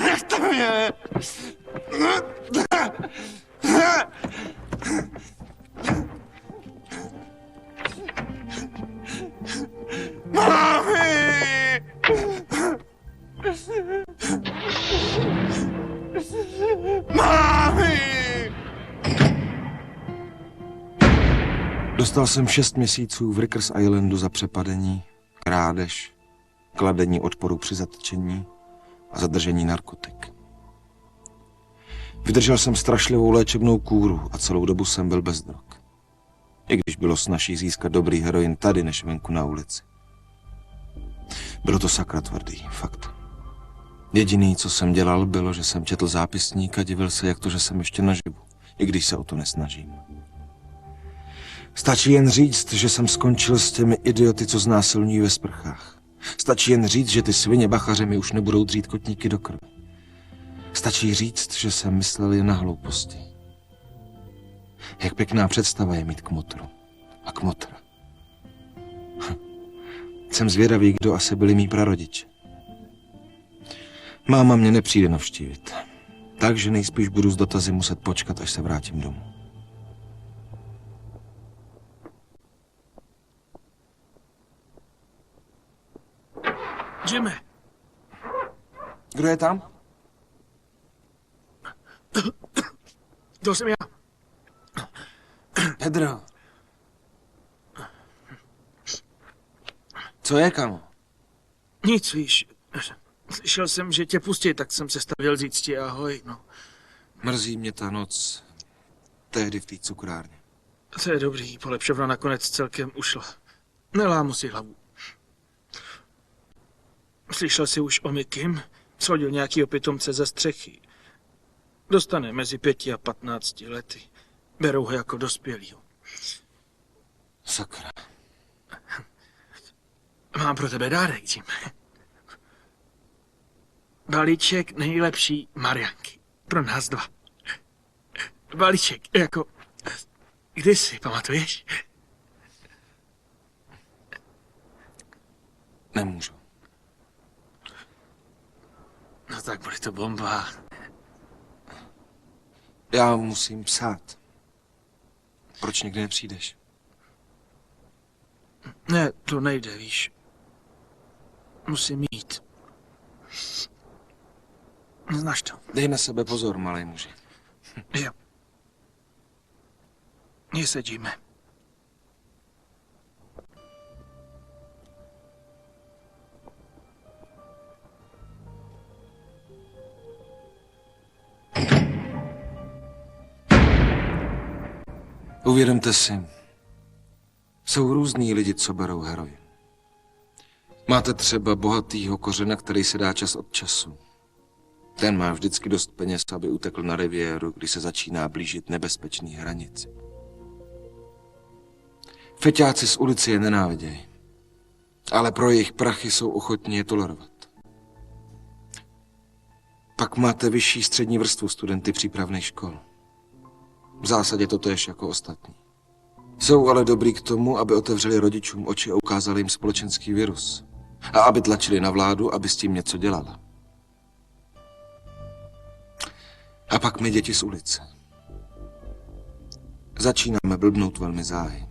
Nechte mě! Mami! Mami! Dostal jsem 6 měsíců v Rikers Islandu za přepadení, krádež, kladení odporu při zatčení a zadržení narkotik. Vydržel jsem strašlivou léčebnou kůru a celou dobu jsem byl bez drog. I když bylo snazší získat dobrý heroin tady, než venku na ulici. Bylo to sakra tvrdý, fakt. Jediný, co jsem dělal, bylo, že jsem četl zápisník a divil se, jak to, že jsem ještě naživu, i když se o to nesnažím. Stačí jen říct, že jsem skončil s těmi idioty, co znásilňují ve sprchách. Stačí jen říct, že ty svině bachaře mi už nebudou dřít kotníky do krve. Stačí říct, že jsem myslel jen na hlouposti. Jak pěkná představa je mít kmotru. A kmotra. Jsem zvědavý, kdo asi byli mý prarodiče. Máma mě nepřijde navštívit. Takže nejspíš budu s dotazy muset počkat, až se vrátím domů. Jimmy. Kdo je tam? To jsem já. Pedro. Co je, kamo? Nic, víš. Slyšel jsem, že tě pustí, tak jsem se stavil říct ti ahoj, no. Mrzí mě ta noc. Tehdy v té cukrárně. To je dobrý, polepšovna nakonec celkem ušla. Nelámu si hlavu. Slyšel jsi už o Mikim? Shodil nějakýho pitomce ze střechy. Dostane mezi 5 a 15 lety. Berou ho jako dospělýho. Sakra. Mám pro tebe dárek, Jim. Balíček nejlepší Marianky. Pro nás 2. Balíček, jako... Kdysi, pamatuješ? Nemůžu. No tak bude to bomba. Já musím psát. Proč někdy nepřijdeš? Ne, to nejde, víš. Musím jít. Znáš to. Dej na sebe pozor, malej muži. Jo. Mně se, Jimmy. Uvědomte si, jsou různý lidi, co berou heroin. Máte třeba bohatýho kořena, který se dá čas od času. Ten má vždycky dost peněz, aby utekl na riviéru, když se začíná blížit nebezpečný hranici. Feťáci z ulice je nenávidějí, ale pro jejich prachy jsou ochotní je tolerovat. Pak máte vyšší střední vrstvu studenty přípravných škol. V zásadě to též jako ostatní. Jsou ale dobrý k tomu, aby otevřeli rodičům oči a ukázali jim společenský virus. A aby tlačili na vládu, aby s tím něco dělala. A pak my děti z ulice. Začínáme blbnout velmi záhy.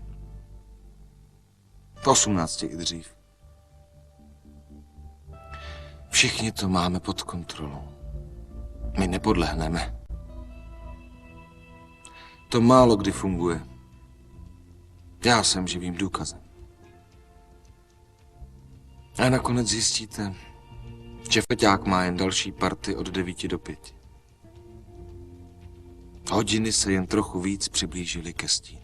V 18 i dřív. Všichni to máme pod kontrolou. My nepodlehneme. To málo kdy funguje. Já jsem živým důkazem. A nakonec zjistíte, že feťák má jen další party od 9 do 5. Hodiny se jen trochu víc přiblížily ke stínu.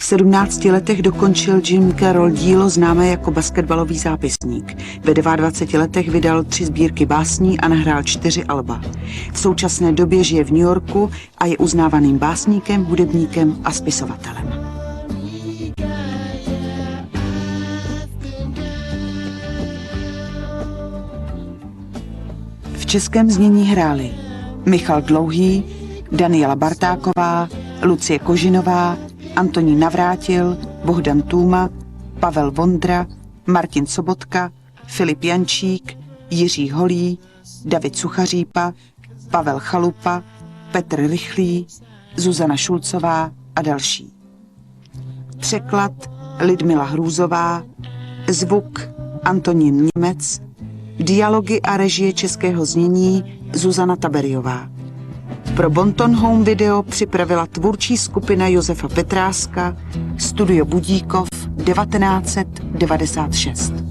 V 17 letech dokončil Jim Carroll dílo známé jako basketbalový zápisník. Ve 22 letech vydal 3 sbírky básní a nahrál 4 alba. V současné době žije v New Yorku a je uznávaným básníkem, hudebníkem a spisovatelem. V českém znění hráli Michal Dlouhý, Daniela Bartáková, Lucie Kožinová, Antonín Navrátil, Bohdan Tůma, Pavel Vondra, Martin Sobotka, Filip Jančík, Jiří Holý, David Suchařípa, Pavel Chalupa, Petr Rychlý, Zuzana Šulcová a další. Překlad Lidmila Hrůzová, zvuk Antonín Němec, dialogy a režie českého znění Zuzana Taberiová. Pro Bonton Home Video připravila tvůrčí skupina Josefa Petráska, Studio Budíkov 1996.